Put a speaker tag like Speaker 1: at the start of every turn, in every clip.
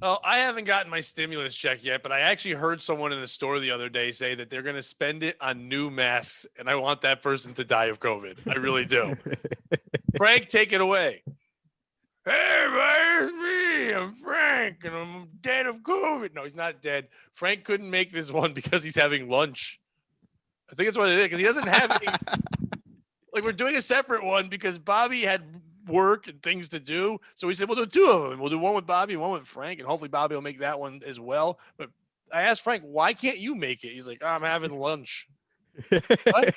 Speaker 1: Oh, I haven't gotten my stimulus check yet, but I actually heard someone in the store the other day say that they're going to spend it on new masks, and I want that person to die of COVID. I really do. Frank, take it away. Hey, everybody, it's me. I'm Frank, and I'm dead of COVID. No, he's not dead. Frank couldn't make this one because he's having lunch. I think that's what it is, because he doesn't have any. Like, we're doing a separate one because Bobby had work and things to do. So we said, we'll do two of them. We'll do one with Bobby and one with Frank, and hopefully Bobby will make that one as well. But I asked Frank, why can't you make it? He's like, I'm having lunch. What?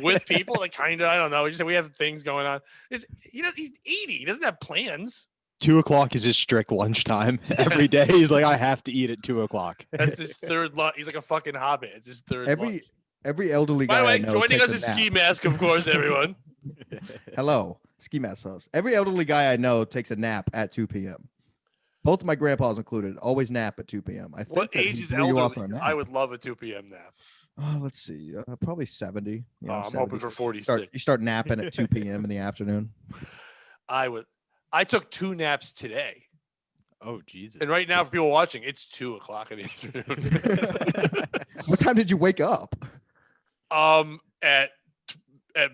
Speaker 1: With people? Like, kind of, I don't know. We just said we have things going on. He's 80. He doesn't have plans.
Speaker 2: 2:00 is his strict lunchtime every day. He's like, I have to eat at 2:00.
Speaker 1: That's his third lunch. He's like a fucking hobbit. It's his third lunch.
Speaker 3: Every elderly guy.
Speaker 1: By the way, joining us is Ski Mask, of course, everyone.
Speaker 3: Hello, Ski Mask host. Every elderly guy I know takes a nap at 2 p.m. Both of my grandpas included always nap at 2 p.m. I think.
Speaker 1: What age is elderly? I would love a 2 p.m. nap.
Speaker 3: Oh, let's see. Probably 70. You know,
Speaker 1: I'm
Speaker 3: 70.
Speaker 1: hoping for 46.
Speaker 3: You start napping at 2 p.m. in the afternoon.
Speaker 1: I took 2 naps today.
Speaker 2: Oh, Jesus.
Speaker 1: And right now, for people watching, it's 2:00 in the afternoon.
Speaker 3: What time did you wake up?
Speaker 1: At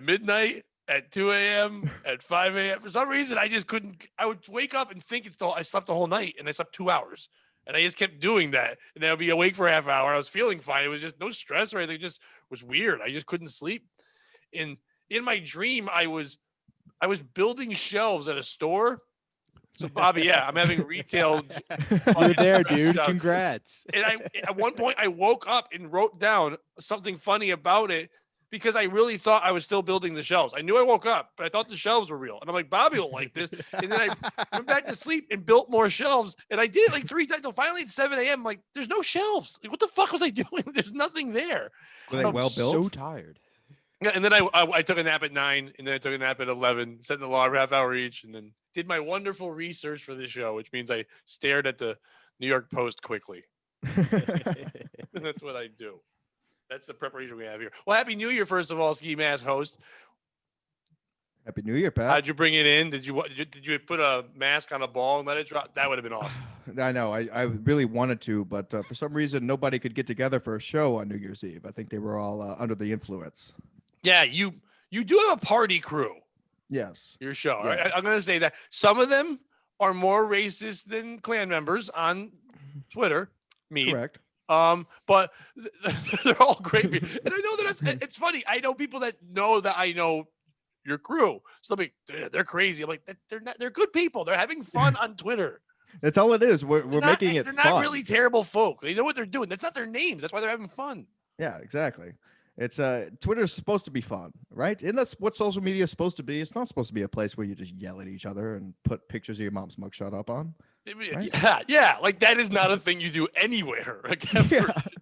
Speaker 1: midnight, at 2 a.m., at 5 a.m. For some reason, I just couldn't. I would wake up and think I slept the whole night, and I slept 2 hours. And I just kept doing that. And I would be awake for a half hour. I was feeling fine. It was just no stress or anything. It just was weird. I just couldn't sleep. In my dream, I was building shelves at a store. So, Bobby, yeah, I'm having retail.
Speaker 2: You're there, dude. Congrats.
Speaker 1: And at one point, I woke up and wrote down something funny about it because I really thought I was still building the shelves. I knew I woke up, but I thought the shelves were real. And I'm like, Bobby will like this. And then I went back to sleep and built more shelves. And I did it like 3 times. So finally at 7 a.m., I'm like, there's no shelves. Like, what the fuck was I doing? There's nothing there.
Speaker 3: Were they well built?
Speaker 2: So tired.
Speaker 1: Yeah, and then I took a nap at 9, and then I took a nap at 11, set an alarm half hour each, and then did my wonderful research for this show, which means I stared at the New York Post quickly. That's what I do. That's the preparation we have here. Well, Happy New Year, first of all, Ski Mask host.
Speaker 3: Happy New Year, Pat.
Speaker 1: How'd you bring it in? Did you put a mask on a ball and let it drop? That would have been awesome.
Speaker 3: I know. I really wanted to, but for some reason, nobody could get together for a show on New Year's Eve. I think they were all under the influence.
Speaker 1: Yeah, you do have a party crew.
Speaker 3: Yes.
Speaker 1: Your show.
Speaker 3: Yes.
Speaker 1: I'm going to say that some of them are more racist than Klan members on Twitter. Me.
Speaker 3: Correct.
Speaker 1: But they're all great people. And I know that it's funny. I know people that know that I know your crew. So they'll be, they're crazy. I'm like, they're good people. They're having fun on Twitter.
Speaker 3: That's all it is. We're making it
Speaker 1: They're
Speaker 3: fun.
Speaker 1: not really terrible folk. They know what they're doing. That's not their names. That's why they're having fun.
Speaker 3: Yeah, exactly. It's Twitter's supposed to be fun, right? And that's what social media is supposed to be. It's not supposed to be a place where you just yell at each other and put pictures of your mom's mugshot up on. Right?
Speaker 1: Yeah. Like, that is not a thing you do anywhere. Like,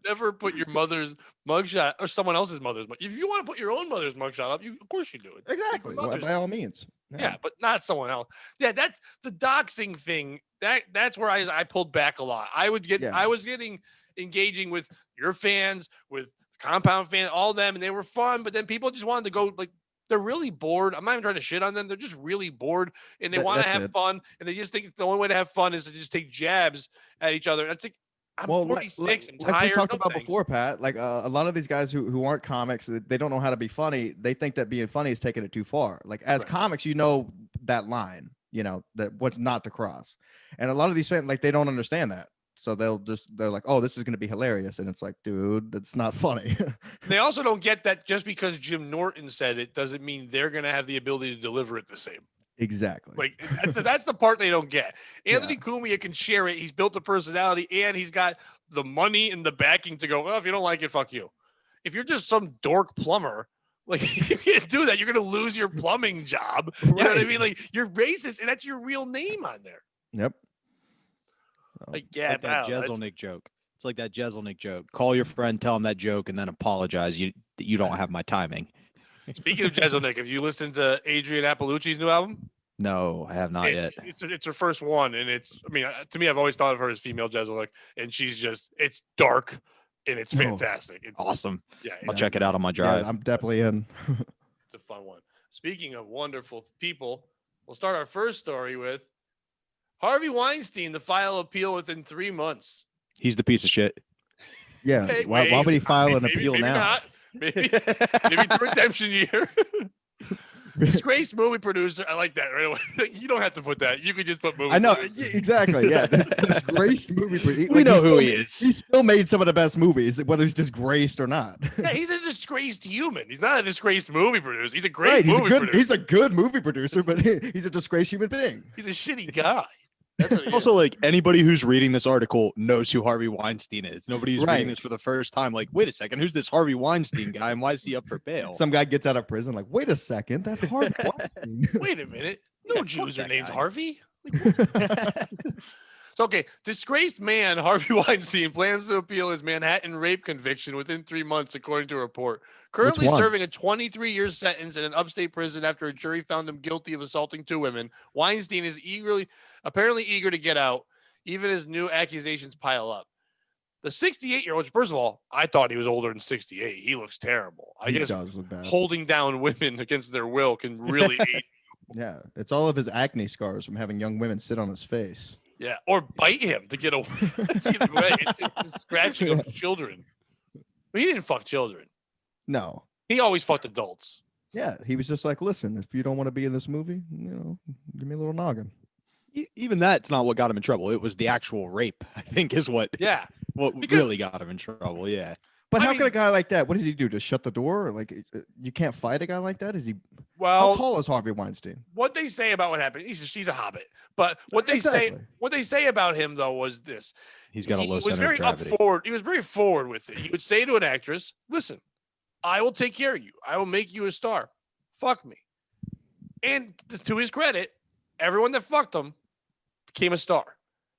Speaker 1: never put your mother's mugshot or someone else's mother's. If you want to put your own mother's mugshot up, of course you do it.
Speaker 3: Exactly. Well, by all means.
Speaker 1: Yeah, but not someone else. Yeah, that's the doxing thing. That's where I pulled back a lot. I was getting engaging with your fans, with Compound fans, all of them, and they were fun. But then people just wanted to go, like, they're really bored. I'm not even trying to shit on them. They're just really bored, and they want to have fun, and they just think the only way to have fun is to just take jabs at each other. And it's like, I'm 46. I'm tired.
Speaker 3: Like we talked about before, Pat, like a lot of these guys who aren't comics, they don't know how to be funny. They think that being funny is taking it too far. Like, as comics, you know that line, you know, that what's not to cross. And a lot of these fans, like, they don't understand that. So they're like, oh, this is going to be hilarious. And it's like, dude, that's not funny.
Speaker 1: They also don't get that just because Jim Norton said it doesn't mean they're going to have the ability to deliver it the same.
Speaker 3: Exactly.
Speaker 1: Like, that's the part they don't get. Anthony Cumia can share it. He's built a personality, and he's got the money and the backing to go, well, if you don't like it, fuck you. If you're just some dork plumber, like, you can't do that. You're going to lose your plumbing job. You know what I mean? Like, you're racist, and that's your real name on there.
Speaker 3: Yep.
Speaker 1: Like, yeah,
Speaker 2: like that Jeselnik joke. It's like that Jeselnik joke. Call your friend, tell him that joke, and then apologize. You don't have my timing.
Speaker 1: Speaking of Jeselnik, have you listened to Adrian Appalucci's new album?
Speaker 2: No, I have not yet.
Speaker 1: It's her first one, and to me, I've always thought of her as female Jeselnik, and it's dark, and it's fantastic. It's
Speaker 2: awesome.
Speaker 1: Yeah,
Speaker 2: I'll check it out on my drive.
Speaker 3: Yeah, I'm definitely in.
Speaker 1: It's a fun one. Speaking of wonderful people, we'll start our first story with Harvey Weinstein to file appeal within 3 months.
Speaker 2: He's the piece of shit.
Speaker 3: Yeah.
Speaker 1: Hey,
Speaker 3: Why would he file an
Speaker 1: maybe,
Speaker 3: appeal
Speaker 1: maybe
Speaker 3: now?
Speaker 1: Not. Maybe it's a redemption year. Disgraced movie producer. I like that right away. You don't have to put that. You could just put movie.
Speaker 3: I know
Speaker 1: producer.
Speaker 3: exactly. Yeah, disgraced movie.
Speaker 2: We know who he is.
Speaker 3: He still made some of the best movies, whether he's disgraced or not.
Speaker 1: Yeah, he's a disgraced human. He's not a disgraced movie producer. He's a great
Speaker 3: Right,
Speaker 1: movie producer.
Speaker 3: he's a good movie producer, but he's a disgraced human being.
Speaker 1: He's a shitty guy. That's what he
Speaker 2: Also,
Speaker 1: is.
Speaker 2: like anybody who's reading this article knows who Harvey Weinstein is. Nobody who's reading
Speaker 3: Right.
Speaker 2: this for the first time, like, wait a second, who's this Harvey Weinstein guy, and why is he up for bail?
Speaker 3: Some guy gets out of prison, like, wait a second, that Harvey Weinstein.
Speaker 1: Wait a minute. No
Speaker 2: Yeah, fuck
Speaker 1: Jews are
Speaker 2: that
Speaker 1: named
Speaker 2: guy.
Speaker 1: Harvey. So, okay, disgraced man Harvey Weinstein plans to appeal his Manhattan rape conviction within 3 months, according to a report. Currently
Speaker 3: one?
Speaker 1: serving a 23-year sentence in an upstate prison after a jury found him guilty of assaulting 2 women. Weinstein is apparently eager to get out, even as new accusations pile up. The 68-year-old, first of all, I thought he was older than 68. He looks terrible. I
Speaker 3: He
Speaker 1: guess
Speaker 3: does look bad.
Speaker 1: holding down women against their will can really age.
Speaker 3: Yeah, it's all of his acne scars from having young women sit on his face.
Speaker 1: Yeah, or bite him to get away. Either way, it's just the scratching of children. But he didn't fuck children.
Speaker 3: No.
Speaker 1: He always fucked adults.
Speaker 3: Yeah, he was just like, listen, if you don't want to be in this movie, give me a little noggin.
Speaker 2: Even that's not what got him in trouble. It was the actual rape, I think, is what
Speaker 1: Yeah. Because-
Speaker 2: really got him in trouble. Yeah.
Speaker 3: But
Speaker 1: I
Speaker 3: how
Speaker 1: mean-
Speaker 3: could a guy like that? What does he do? Just shut the door? Like you can't fight a guy like that? Is he? How
Speaker 1: Well,
Speaker 3: tall is Harvey Weinstein?
Speaker 1: what they say about what happened, she's a hobbit. But what they
Speaker 3: Exactly.
Speaker 1: say about him though was this.
Speaker 2: He's got a
Speaker 1: He
Speaker 2: low
Speaker 1: was
Speaker 2: center
Speaker 1: very
Speaker 2: of gravity.
Speaker 1: forward. He was very forward with it. He would say to an actress, "Listen, I will take care of you. I will make you a star. Fuck me." And to his credit, everyone that fucked him became a star.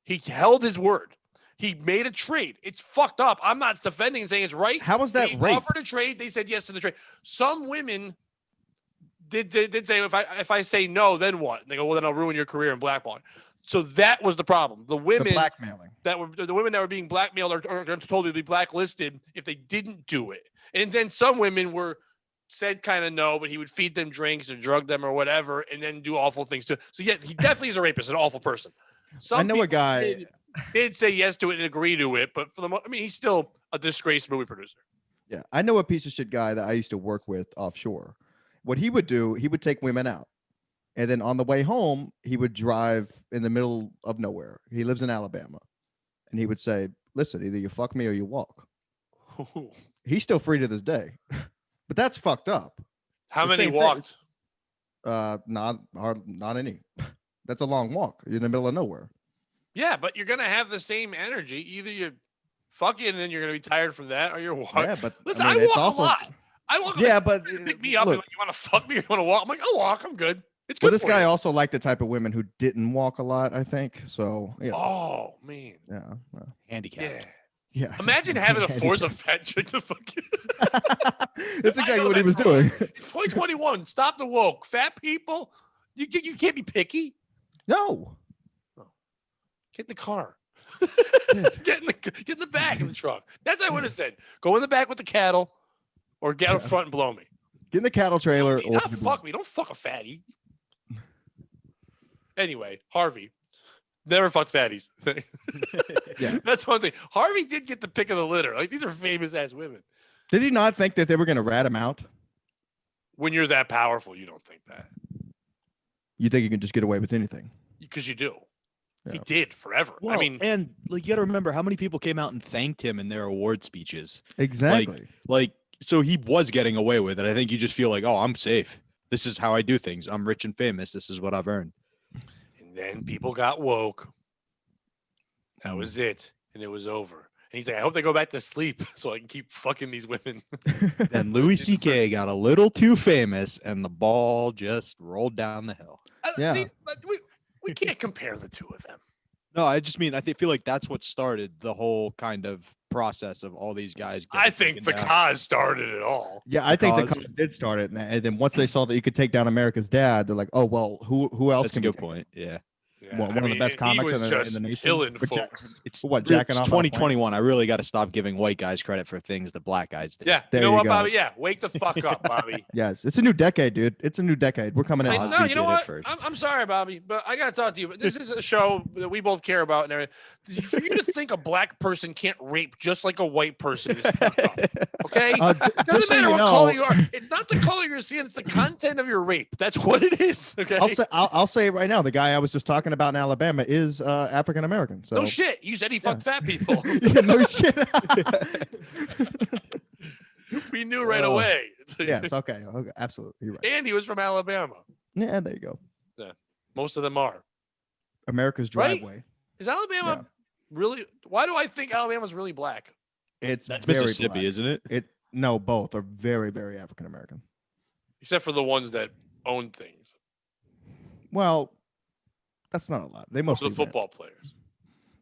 Speaker 1: He held his word. He made a trade. It's fucked up. I'm not defending and saying it's right.
Speaker 3: How was that
Speaker 1: They
Speaker 3: rape?
Speaker 1: offered a trade. They said yes to the trade. Some women did say, if I say no, then what? And they go, well, then I'll ruin your career and blackball. So that was the problem. The
Speaker 3: The
Speaker 1: women
Speaker 3: blackmailing.
Speaker 1: that were being blackmailed or told to be blacklisted if they didn't do it. And then some women said kind of no, but he would feed them drinks or drug them or whatever, and then do awful things too. So yeah, he definitely is a rapist, an awful person. Some
Speaker 3: I know a
Speaker 1: people
Speaker 3: guy.
Speaker 1: did say yes to it and agree to it, but he's still a disgraced movie producer.
Speaker 3: Yeah, I know a piece of shit guy that I used to work with offshore. What he would do, he would take women out, and then on the way home, he would drive in the middle of nowhere. He lives in Alabama, and he would say, "Listen, either you fuck me or you walk." He's still free to this day, but that's fucked up.
Speaker 1: How
Speaker 3: The
Speaker 1: many
Speaker 3: same thing.
Speaker 1: walked?
Speaker 3: Not any. That's a long walk. You're in the middle of nowhere.
Speaker 1: Yeah, but you're gonna have the same energy. Either you fucking and then you're gonna be tired from that, or you're walking.
Speaker 3: Yeah, but
Speaker 1: Listen,
Speaker 3: I mean,
Speaker 1: I
Speaker 3: it's
Speaker 1: walk
Speaker 3: also,
Speaker 1: a lot. I walk.
Speaker 3: Yeah, but
Speaker 1: Pick me up.
Speaker 3: look,
Speaker 1: And like, you want to fuck me? Or you want to walk? I'm like, I'll walk. I'm good. It's good.
Speaker 3: but this
Speaker 1: for
Speaker 3: guy
Speaker 1: you.
Speaker 3: also liked the type of women who didn't walk a lot. I think so. Yeah,
Speaker 1: Oh man.
Speaker 3: yeah, well,
Speaker 2: Handicapped.
Speaker 1: Yeah.
Speaker 3: yeah.
Speaker 1: Imagine having to force a fat chick to fuck you.
Speaker 3: That's
Speaker 1: I
Speaker 3: exactly
Speaker 1: know
Speaker 3: what he
Speaker 1: that
Speaker 3: was
Speaker 1: drawing.
Speaker 3: doing.
Speaker 1: It's 2021. Stop the woke. Fat people. You can't be picky.
Speaker 3: No.
Speaker 1: Get in the car. get in the back of the truck. That's what I would have said. Go in the back with the cattle, or get up front and blow me.
Speaker 3: Get in the cattle trailer. Or
Speaker 1: Not fuck me. Don't fuck a fatty. Anyway, Harvey never fucks fatties.
Speaker 3: Yeah.
Speaker 1: That's one thing. Harvey did get the pick of the litter. Like, these are famous ass women.
Speaker 3: Did he not think that they were going to rat him out?
Speaker 1: When you're that powerful, you don't think that,
Speaker 3: You think you can just get away with anything?
Speaker 1: because you do. He
Speaker 3: Yeah.
Speaker 1: did forever.
Speaker 2: Well,
Speaker 1: I mean,
Speaker 2: and like you got to remember how many people came out and thanked him in their award speeches.
Speaker 3: Exactly.
Speaker 2: Like, so he was getting away with it. I think you just feel like, oh, I'm safe. This is how I do things. I'm rich and famous. This is what I've earned.
Speaker 1: and then people got woke. That was it, and it was over. And he's like, I hope they go back to sleep so I can keep fucking these women.
Speaker 2: Then Louis C.K. got a little too famous, and the ball just rolled down the hill.
Speaker 3: Yeah.
Speaker 1: See, but we can't compare the two of them.
Speaker 2: No, I just mean feel like that's what started the whole kind of process of all these guys.
Speaker 1: I
Speaker 2: getting
Speaker 1: think
Speaker 2: taken down.
Speaker 1: Fakaz started it all.
Speaker 3: Yeah, I think the
Speaker 2: Because-
Speaker 3: Cubs did start it, and then once they saw that you could take down America's dad, they're like, "Oh well, who else
Speaker 2: That's a
Speaker 3: can we
Speaker 2: good
Speaker 3: take
Speaker 2: point. Yeah.
Speaker 1: Yeah,
Speaker 3: one of the best
Speaker 1: he
Speaker 3: comics
Speaker 1: was
Speaker 3: in
Speaker 1: just
Speaker 3: the nation.
Speaker 1: killing
Speaker 3: But
Speaker 1: folks.
Speaker 2: It's
Speaker 3: What, jacking
Speaker 2: it's
Speaker 3: off on a plane?
Speaker 2: 2021. I really got to stop giving white guys credit for things that black guys did.
Speaker 1: Yeah,
Speaker 3: There
Speaker 1: you know
Speaker 3: you
Speaker 1: what,
Speaker 3: go.
Speaker 1: Bobby? Yeah, wake the fuck up, Bobby.
Speaker 3: Yes, it's a new decade, dude. It's a new decade. We're coming in.
Speaker 2: Cosby
Speaker 1: No, you know
Speaker 2: did it
Speaker 1: what?
Speaker 2: first.
Speaker 1: I'm sorry, Bobby, but I gotta talk to you. But this is a show that we both care about, and everything. For you to think a black person can't rape just like a white person is fucked up. Okay,
Speaker 3: just
Speaker 1: doesn't
Speaker 3: so
Speaker 1: matter
Speaker 3: you
Speaker 1: what
Speaker 3: know,
Speaker 1: color you are. It's not the color you're seeing; it's the content of your rape. That's what it is. Okay.
Speaker 3: I'll say it right now. The guy I was just talking about in Alabama is African American. So
Speaker 1: No shit. You said he fucked fat people.
Speaker 3: Yeah, no shit.
Speaker 1: We knew right
Speaker 3: Oh.
Speaker 1: away.
Speaker 3: Yes. Okay. Absolutely. You're right.
Speaker 1: And he was from Alabama.
Speaker 3: Yeah. There you go.
Speaker 1: Most of them are.
Speaker 3: America's
Speaker 1: Right?
Speaker 3: driveway.
Speaker 1: Is Alabama really? Why do I think Alabama's really black?
Speaker 3: It's
Speaker 2: That's
Speaker 3: very
Speaker 2: Mississippi,
Speaker 3: black.
Speaker 2: isn't it?
Speaker 3: No, both are very, very African American.
Speaker 1: Except for the ones that own things.
Speaker 3: Well, that's not a lot. They
Speaker 1: Most
Speaker 3: mostly
Speaker 1: of the football players.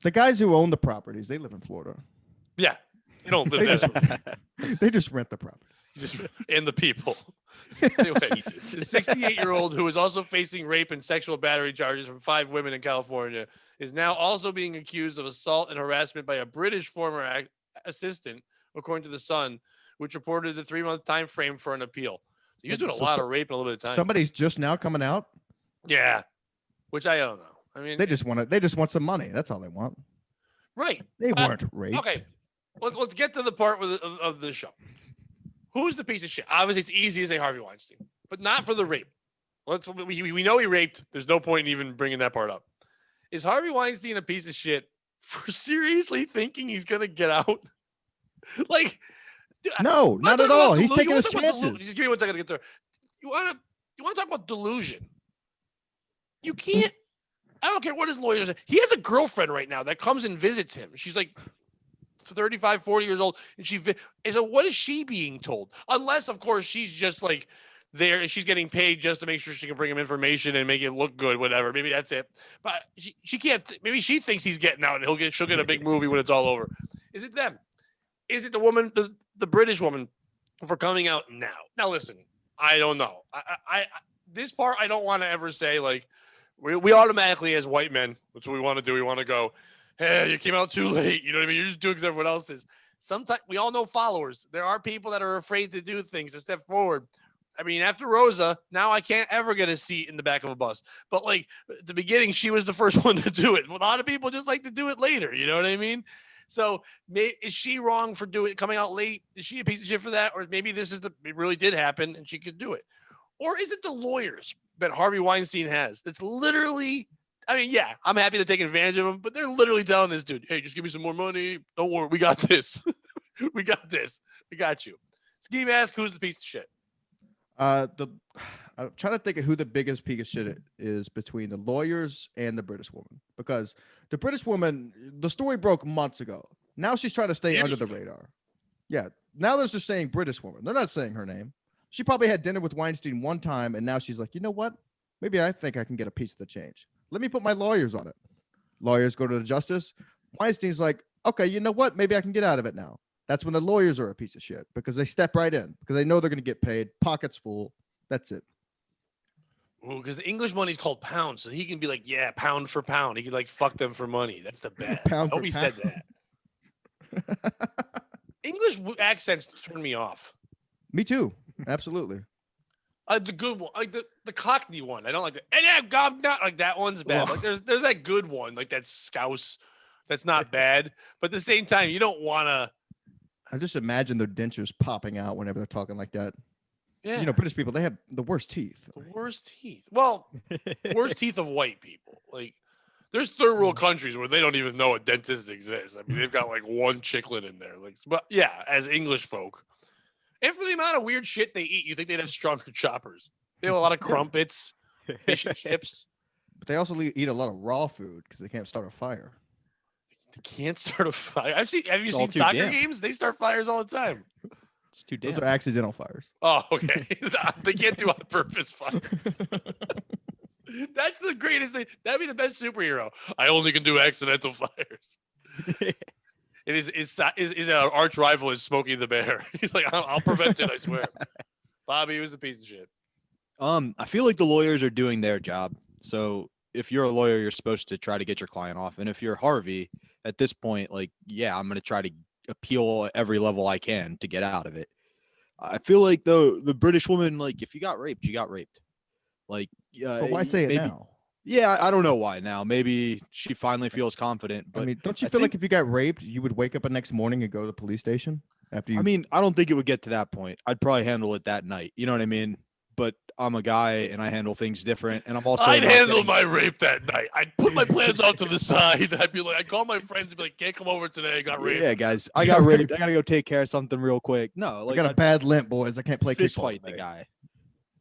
Speaker 3: The guys who own the properties, they live in Florida.
Speaker 1: Yeah. You don't
Speaker 3: They
Speaker 1: live
Speaker 3: just,
Speaker 1: there.
Speaker 3: they just rent the property.
Speaker 1: And the people. Anyway, the 68-year-old who is also facing rape and sexual battery charges from 5 women in California is now also being accused of assault and harassment by a British former assistant, according to The Sun, which reported the 3-month time frame for an appeal. So he was doing a lot of rape in a little bit of time.
Speaker 3: Somebody's just now coming out.
Speaker 1: Yeah, which I don't know. I mean,
Speaker 3: They just want some money. That's all they want.
Speaker 1: right.
Speaker 3: They weren't raped.
Speaker 1: Okay, let's get to the part of the show. Who's the piece of shit? Obviously, it's easy to say Harvey Weinstein, but not for the rape. We know he raped. There's no point in even bringing that part up. Is Harvey Weinstein a piece of shit for seriously thinking he's gonna get out? Like,
Speaker 3: No, not at all. He's taking his chances.
Speaker 1: Just give me 1 second to get there. You want to talk about delusion? You can't. I don't care what his lawyer says. He has a girlfriend right now that comes and visits him. She's like 35, 40 years old. And so what is she being told? Unless, of course, she's just like there and she's getting paid just to make sure she can bring him information and make it look good, whatever. Maybe that's it. But she can't. Maybe she thinks he's getting out and she'll get a big movie when it's all over. Is it them? Is it the woman, the British woman, for coming out now? Now, listen, I don't know. I this part, I don't want to ever say, like, we automatically, as white men, that's what we want to do. We want to go, hey, you came out too late. You know what I mean? You're just doing because everyone else is. Sometimes we all know followers. There are people that are afraid to do things, to step forward. I mean, after Rosa, now I can't ever get a seat in the back of a bus. But like at the beginning, she was the first one to do it. A lot of people just like to do it later. You know what I mean? So is she wrong for coming out late? Is she a piece of shit for that? Or maybe it really did happen and she could do it. Or is it the lawyers that Harvey Weinstein has? That's literally, I mean, yeah, I'm happy they're taking advantage of him, but they're literally telling this dude, hey, just give me some more money. Don't worry. We got this. We got this. We got you. Ski Mask, who's the piece of shit?
Speaker 3: I'm trying to think of who the biggest piece of shit is between the lawyers and the British woman, because the British woman, the story broke months ago. Now she's trying to stay under the radar. Yeah. Now they're just saying British woman. They're not saying her name. She probably had dinner with Weinstein one time, and now she's like, you know what? Maybe I think I can get a piece of the change. Let me put my lawyers on it. Lawyers go to the justice. Weinstein's like, okay, you know what? Maybe I can get out of it now. That's when the lawyers are a piece of shit, because they step right in, because they know they're going to get paid, pockets full. That's it.
Speaker 1: Ooh, because the English money's called pound, so he can be like, yeah, pound for pound. He could like fuck them for money. That's the best.
Speaker 3: Pound
Speaker 1: I hope
Speaker 3: for
Speaker 1: he
Speaker 3: pound.
Speaker 1: said that. English accents turn me off.
Speaker 3: Me too. Absolutely.
Speaker 1: The good one, like the Cockney one. I don't like that. And yeah, God, not like that one's bad. Like there's that good one, like that Scouse. That's not bad, but at the same time, you don't want to.
Speaker 3: I just imagine their dentures popping out whenever they're talking like that.
Speaker 1: Yeah,
Speaker 3: You know, British people, they have the worst teeth.
Speaker 1: the worst teeth. Well, worst teeth of white people. Like there's third world countries where they don't even know a dentist exists. I mean, they've got like one chiclet in there. Like, but yeah, as English folk. And for the amount of weird shit they eat, you think they'd have stronger choppers. They have a lot of crumpets, fish and chips.
Speaker 3: But they also eat a lot of raw food because they can't start a fire.
Speaker 1: They can't start a fire. Have you
Speaker 2: It's all
Speaker 1: seen
Speaker 2: too
Speaker 1: soccer
Speaker 2: damn.
Speaker 1: games? They start fires all the time.
Speaker 2: It's too
Speaker 3: Those
Speaker 2: damn.
Speaker 3: are accidental fires.
Speaker 1: Oh, okay. They can't do on purpose fires. That's the greatest thing. That'd be the best superhero. I only can do accidental fires. It is our arch rival is Smokey the Bear. He's like, I'll prevent it, I swear. Bobby was a piece of shit.
Speaker 2: I feel like the lawyers are doing their job. So if you're a lawyer, you're supposed to try to get your client off. And if you're Harvey at this point, like, yeah, I'm going to try to appeal at every level I can to get out of it. I feel like though the British woman, like if you got raped, you got raped. Like,
Speaker 3: But why say it now?
Speaker 2: Yeah, I don't know why now. Maybe she finally feels confident. But
Speaker 3: I mean, don't you feel like if you got raped, you would wake up the next morning and go to the police station after you?
Speaker 2: I mean, I don't think it would get to that point. I'd probably handle it that night. You know what I mean? But I'm a guy and I handle things different. And I'm also
Speaker 1: I'd handle my rape that night. I'd put my plans out to the side. I'd be like, I'd call my friends and be like, can't come over today. I got raped.
Speaker 2: Yeah, guys, I got raped. I gotta go take care of something real quick. No, like
Speaker 3: I got a bad limp, boys. I can't play
Speaker 2: fist
Speaker 3: kickball
Speaker 2: fight the
Speaker 3: today.
Speaker 2: guy.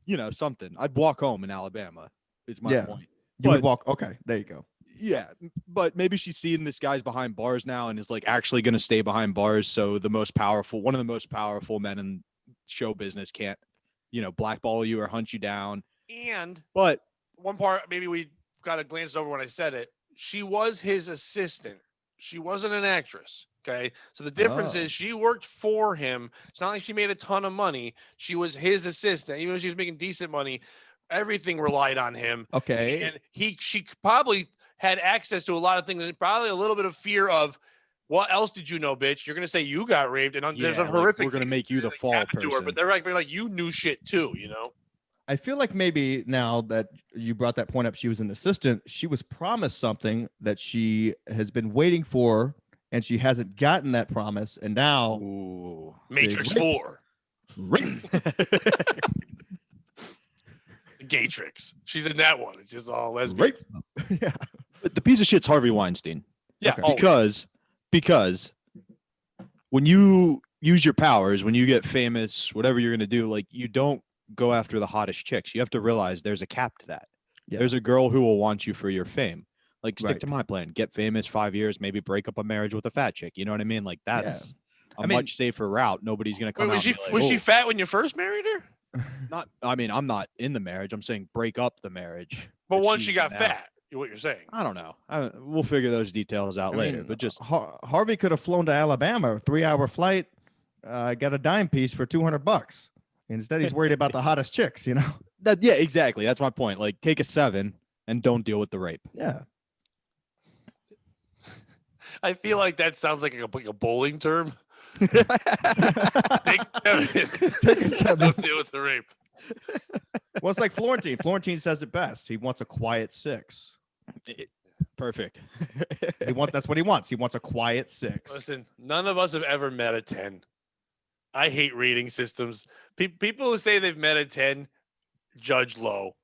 Speaker 2: You know, something. I'd walk home in Alabama. Is my point.
Speaker 3: You would walk. Okay, there you go.
Speaker 2: Yeah, but maybe she's seeing this guy's behind bars now and is like actually going to stay behind bars. So one of the most powerful men in show business can't, blackball you or hunt you down. But
Speaker 1: one part, maybe we got to glance over when I said it. She was his assistant. She wasn't an actress. Okay. So the difference is she worked for him. It's not like she made a ton of money. She was his assistant. Even though she was making decent money, everything relied on him.
Speaker 3: Okay.
Speaker 1: And she probably had access to a lot of things, and probably a little bit of fear of, what else did you know, bitch? You're gonna say you got raped, and there's a horrific.
Speaker 2: We're gonna make you the fall person.
Speaker 1: To her, but they're like you knew shit too,
Speaker 3: I feel like maybe now that you brought that point up, she was an assistant. She was promised something that she has been waiting for, and she hasn't gotten that promise. And now,
Speaker 1: Matrix 4, Gatrix. She's in that one. It's just all lesbian.
Speaker 3: Yeah.
Speaker 2: But the piece of shit's Harvey Weinstein.
Speaker 1: Yeah.
Speaker 2: Okay. Because when you use your powers, when you get famous, whatever you're gonna do, like you don't go after the hottest chicks. You have to realize there's a cap to that. Yeah. There's a girl who will want you for your fame. Like stick to my plan. Get famous 5 years, maybe break up a marriage with a fat chick. You know what I mean? Like that's a much safer route. Nobody's gonna come.
Speaker 1: Was she fat when you first married her?
Speaker 2: Not. I mean, I'm not in the marriage. I'm saying break up the marriage.
Speaker 1: But once she got fat, what you're saying?
Speaker 2: I don't know. We'll figure those details out later. But just
Speaker 3: Harvey could have flown to Alabama, 3-hour flight, got a dime piece for $200. Instead, he's worried about the hottest chicks.
Speaker 2: Yeah, exactly. That's my point. Like, take a 7 and don't deal with the rape.
Speaker 3: Yeah.
Speaker 1: I feel like that sounds like a bowling term. Take a 7. Don't deal with the rape.
Speaker 3: Well, it's like Florentine. Florentine says it best. He wants a quiet 6.
Speaker 2: Perfect.
Speaker 3: That's what he wants. He wants a quiet 6.
Speaker 1: Listen, none of us have ever met a 10. I hate rating systems. People who say they've met a 10 judge low.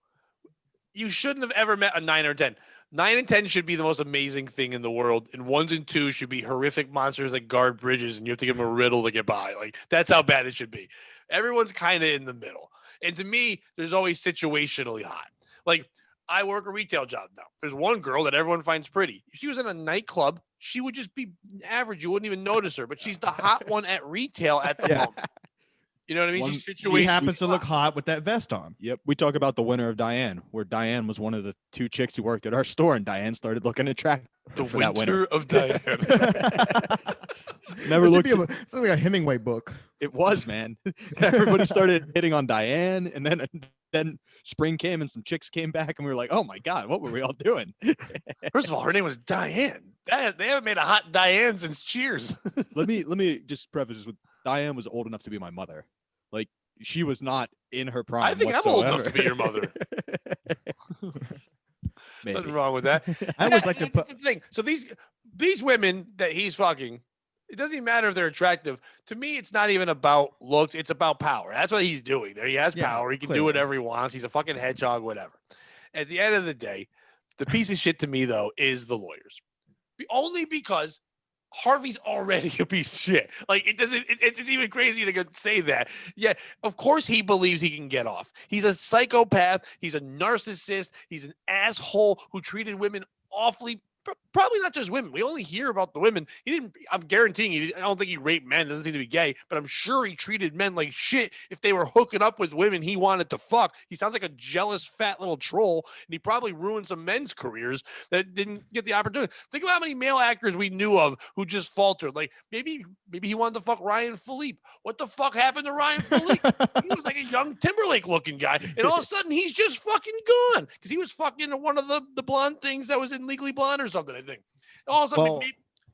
Speaker 1: You shouldn't have ever met a 9 or 10. 9 and 10 should be the most amazing thing in the world, and 1s and 2s should be horrific monsters that guard bridges, and you have to give them a riddle to get by. Like that's how bad it should be. Everyone's kind of in the middle, and to me, there's always situationally hot. Like I work a retail job now. There's one girl that everyone finds pretty. If she was in a nightclub, she would just be average. You wouldn't even notice her, but she's the hot one at retail at the moment. You know what I mean?
Speaker 3: She happens to look hot with that vest on.
Speaker 2: Yep. We talk about the Winter of Diane, where Diane was one of the 2 chicks who worked at our store, and Diane started looking attractive.
Speaker 1: The Winter of Diane.
Speaker 3: Never looked. It's like a Hemingway book.
Speaker 2: It was, man. Everybody started hitting on Diane, and then spring came and some chicks came back, and we were like, "Oh my god, what were we all doing?"
Speaker 1: First of all, her name was Diane. They haven't made a hot Diane since Cheers.
Speaker 2: Let me just preface this with Diane was old enough to be my mother. Like she was not in her prime.
Speaker 1: I think
Speaker 2: whatsoever.
Speaker 1: I'm old enough to be your mother. Nothing wrong with that.
Speaker 3: I was like
Speaker 1: that's the thing. So these women that he's fucking, it doesn't even matter if they're attractive. To me, it's not even about looks. It's about power. That's what he's doing there. He has power. He can do whatever he wants. He's a fucking hedgehog, whatever. At the end of the day, the piece of shit to me, though, is the lawyers. Only because Harvey's already a piece of shit. Like it's even crazy to say that. Yeah, of course he believes he can get off. He's a psychopath. He's a narcissist. He's an asshole who treated women awfully, probably not just women. We only hear about the women. He didn't. I'm guaranteeing. I don't think he raped men. Doesn't seem to be gay, but I'm sure he treated men like shit. If they were hooking up with women he wanted to fuck, he sounds like a jealous fat little troll, and he probably ruined some men's careers that didn't get the opportunity. Think about how many male actors we knew of who just faltered. Like maybe he wanted to fuck Ryan Philippe. What the fuck happened to Ryan Philippe? He was like a young Timberlake looking guy, and all of a sudden he's just fucking gone because he was fucking one of the blonde things that was in Legally Blonde or something, I think. And all of a sudden,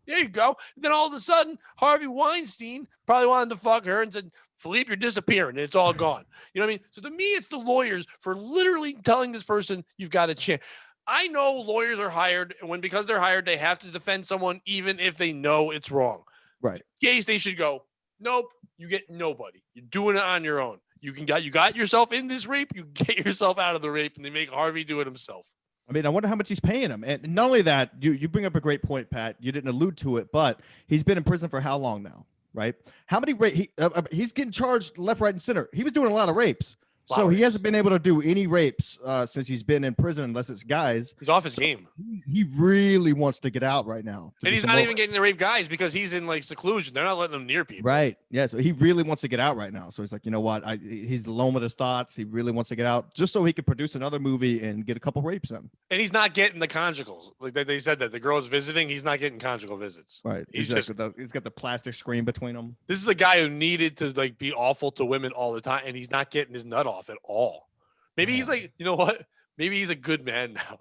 Speaker 1: there you go. And then all of a sudden, Harvey Weinstein probably wanted to fuck her and said, Philippe, you're disappearing. And it's all gone. You know what I mean? So to me, it's the lawyers for literally telling this person, you've got a chance. I know lawyers are hired, and because they're hired, they have to defend someone even if they know it's wrong.
Speaker 3: Right.
Speaker 1: In case they should go, nope, you get nobody. You're doing it on your own. You got yourself in this rape, you get yourself out of the rape, and they make Harvey do it himself.
Speaker 3: I mean, I wonder how much he's paying him. And not only that, you bring up a great point, Pat. You didn't allude to it, but he's been in prison for how long now, right? How many he's getting charged left, right, and center. He was doing a lot of rapes. So he hasn't been able to do any rapes since he's been in prison, unless it's guys.
Speaker 1: He's off his game.
Speaker 3: He really wants to get out right now.
Speaker 1: And he's not even getting to rape guys because he's in like seclusion. They're not letting him near people.
Speaker 3: Right. Yeah. So he really wants to get out right now. So he's like, you know what? He's alone with his thoughts. He really wants to get out just so he could produce another movie and get a couple rapes in.
Speaker 1: And he's not getting the conjugals. Like they said that the girl's visiting. He's not getting conjugal visits.
Speaker 3: Right. He's got the plastic screen between them.
Speaker 1: This is a guy who needed to like be awful to women all the time. And he's not getting his nut off at all. Maybe he's like, you know what? Maybe he's a good man now.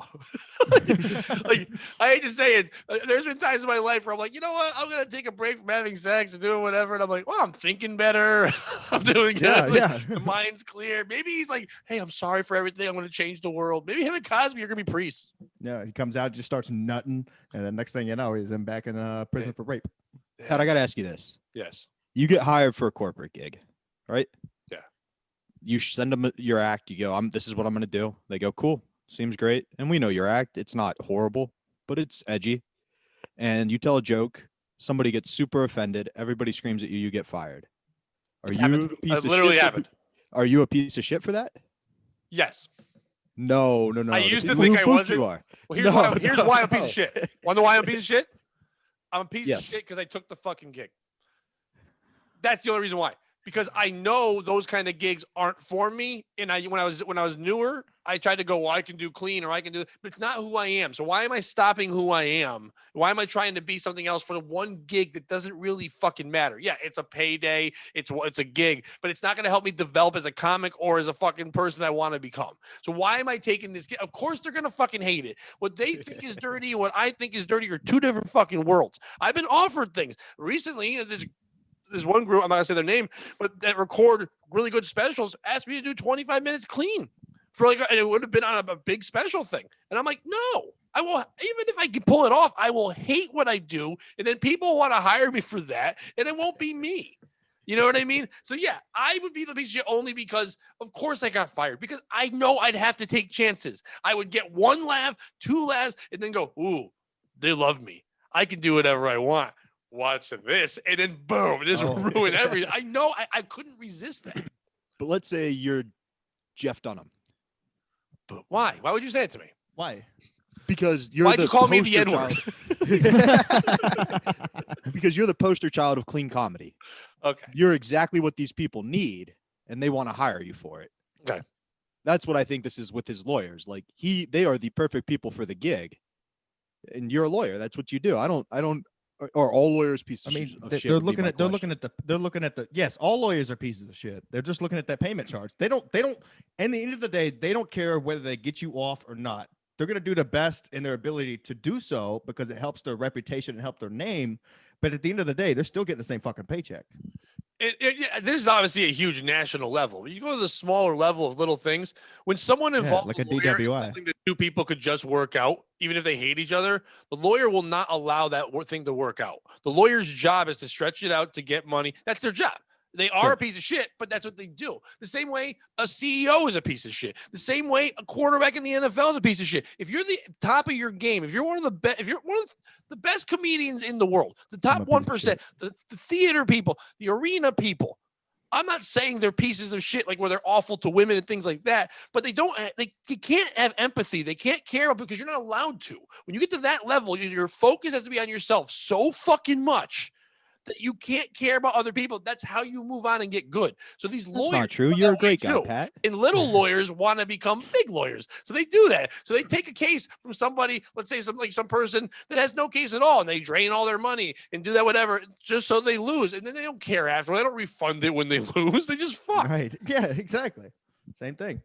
Speaker 1: like, I hate to say it. There's been times in my life where I'm like, you know what? I'm going to take a break from having sex or doing whatever. And I'm like, well, I'm thinking better. I'm doing good.
Speaker 3: Yeah.
Speaker 1: The mind's clear. Maybe he's like, hey, I'm sorry for everything. I'm going to change the world. Maybe him and Cosby are going to be priests.
Speaker 3: Yeah. He comes out, just starts nutting. And the next thing you know, he's back in prison for rape.
Speaker 2: Pat, I got to ask you this.
Speaker 1: Yes.
Speaker 2: You get hired for a corporate gig, right?
Speaker 1: Yeah.
Speaker 2: You send them your act. You go, this is what I'm going to do. They go, cool. Seems great. And we know your act. It's not horrible, but it's edgy. And you tell a joke. Somebody gets super offended. Everybody screams at you. You get fired. Are you a piece of
Speaker 1: literally
Speaker 2: shit?
Speaker 1: happened.
Speaker 2: Are you a piece of shit for that?
Speaker 1: Yes.
Speaker 2: No.
Speaker 1: I used to think I wasn't.
Speaker 2: You are.
Speaker 1: Well, here's why I'm a piece of shit. Want to know why I'm a piece of shit? I'm a piece of shit because I took the fucking gig. That's the only reason why. Because I know those kind of gigs aren't for me. And when I was newer, I tried to go, well, I can do clean or I can do, but it's not who I am. So why am I stopping who I am? Why am I trying to be something else for the one gig that doesn't really fucking matter? Yeah, it's a payday. It's a gig, but it's not going to help me develop as a comic or as a fucking person I want to become. So why am I taking this gig? Of course they're going to fucking hate it. What they think is dirty and what I think is dirty are two different fucking worlds. I've been offered things recently. There's one group, I'm not gonna say their name, but that record really good specials asked me to do 25 minutes clean for and it would have been on a big special thing. And I'm like, no, I will, even if I can pull it off, I will hate what I do. And then people want to hire me for that. And it won't be me. You know what I mean? So yeah, I would be the piece of shit only because of course I got fired because I know I'd have to take chances. I would get one laugh, two laughs, and then go, ooh, they love me. I can do whatever I want. Watch this, and then boom, just ruin everything. I know I couldn't resist that.
Speaker 2: But let's say you're Jeff Dunham.
Speaker 1: But why? Why would you say it to me?
Speaker 3: Why?
Speaker 2: Because you're
Speaker 1: Why'd you call me the N-word?
Speaker 2: Because you're the poster child of clean comedy.
Speaker 1: Okay.
Speaker 2: You're exactly what these people need, and they want to hire you for it.
Speaker 1: Okay.
Speaker 2: That's what I think this is with his lawyers. Like they are the perfect people for the gig. And you're a lawyer. That's what you do. I don't or all lawyers pieces of shit.
Speaker 3: They're looking at the yes, all lawyers are pieces of shit. They're just looking at that payment charge. They don't at the end of the day, they don't care whether they get you off or not. They're going to do the best in their ability to do so because it helps their reputation and help their name. But at the end of the day, they're still getting the same fucking paycheck.
Speaker 1: This is obviously a huge national level. You go to the smaller level of little things. When someone involved
Speaker 3: like a DWI,
Speaker 1: something that two people could just work out, even if they hate each other, the lawyer will not allow that thing to work out. The lawyer's job is to stretch it out to get money. That's their job. They are a piece of shit, but that's what they do. The same way a CEO is a piece of shit. The same way a quarterback in the NFL is a piece of shit. If you're the top of your game, if you're one of the best, if you're one of the best comedians in the world, the top 1%, the theater people, the arena people, I'm not saying they're pieces of shit, like where they're awful to women and things like that, but they can't have empathy. They can't care about, because you're not allowed to. When you get to that level, your focus has to be on yourself so fucking much that you can't care about other people. That's how you move on and get good. So these lawyers,
Speaker 2: That's not true. You're a great guy, Pat.
Speaker 1: And little lawyers want to become big lawyers. So they do that. So they take a case from somebody, let's say some person that has no case at all, and they drain all their money and do that, whatever, just so they lose. And then they don't care after. They don't refund it when they lose. They just fuck.
Speaker 3: Right. Yeah, exactly. Same thing.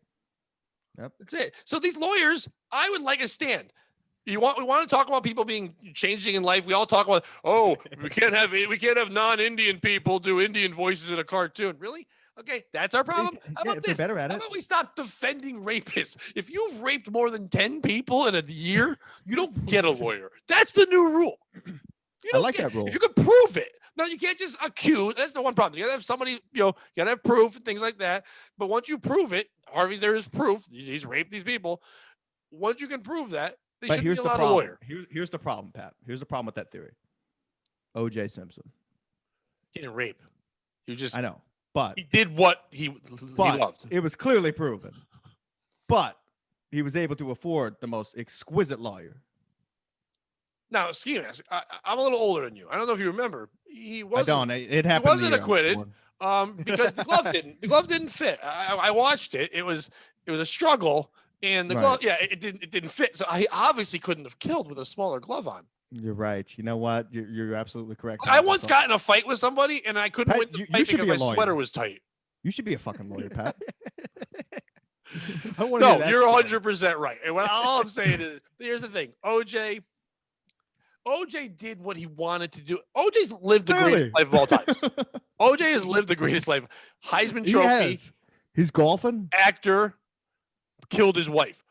Speaker 3: Yep.
Speaker 1: That's it. So these lawyers, I would like a stand. We want to talk about people being changing in life. We all talk about, we can't have non-Indian people do Indian voices in a cartoon. Really? Okay, that's our problem. How about this?
Speaker 3: Better at
Speaker 1: How about we stop defending rapists? If you've raped more than 10 people in a year, you don't get a lawyer. That's the new rule.
Speaker 3: I like that rule.
Speaker 1: If you could prove it. No, you can't just accuse. That's the one problem. You gotta have somebody, you gotta have proof and things like that. But once you prove it, Harvey's there is proof. He's raped these people. Once you can prove that, they shouldn't be allowed a lawyer.
Speaker 3: Here's the problem, Pat. Here's the problem with that theory. O.J. Simpson.
Speaker 1: He didn't rape.
Speaker 3: I know, but
Speaker 1: he did what he loved.
Speaker 3: It was clearly proven. But he was able to afford the most exquisite lawyer.
Speaker 1: Now, Ski Mask, I'm a little older than you. I don't know if you remember. He wasn't.
Speaker 3: It happened.
Speaker 1: He wasn't acquitted because the glove didn't. The glove didn't fit. I watched it. It was a struggle. And the glove, it didn't fit. So I obviously couldn't have killed with a smaller glove on.
Speaker 3: You're right. You know what? You're absolutely correct.
Speaker 1: I once got in a fight with somebody, and I couldn't win the fight because my sweater was tight.
Speaker 3: You should be a fucking lawyer, Pat.
Speaker 1: No, you're 100% right. And all I'm saying is, here's the thing. OJ did what he wanted to do. OJ's lived the greatest life of all times. OJ has lived the greatest life. Heisman Trophy.
Speaker 3: He's golfing.
Speaker 1: Actor. Killed his wife.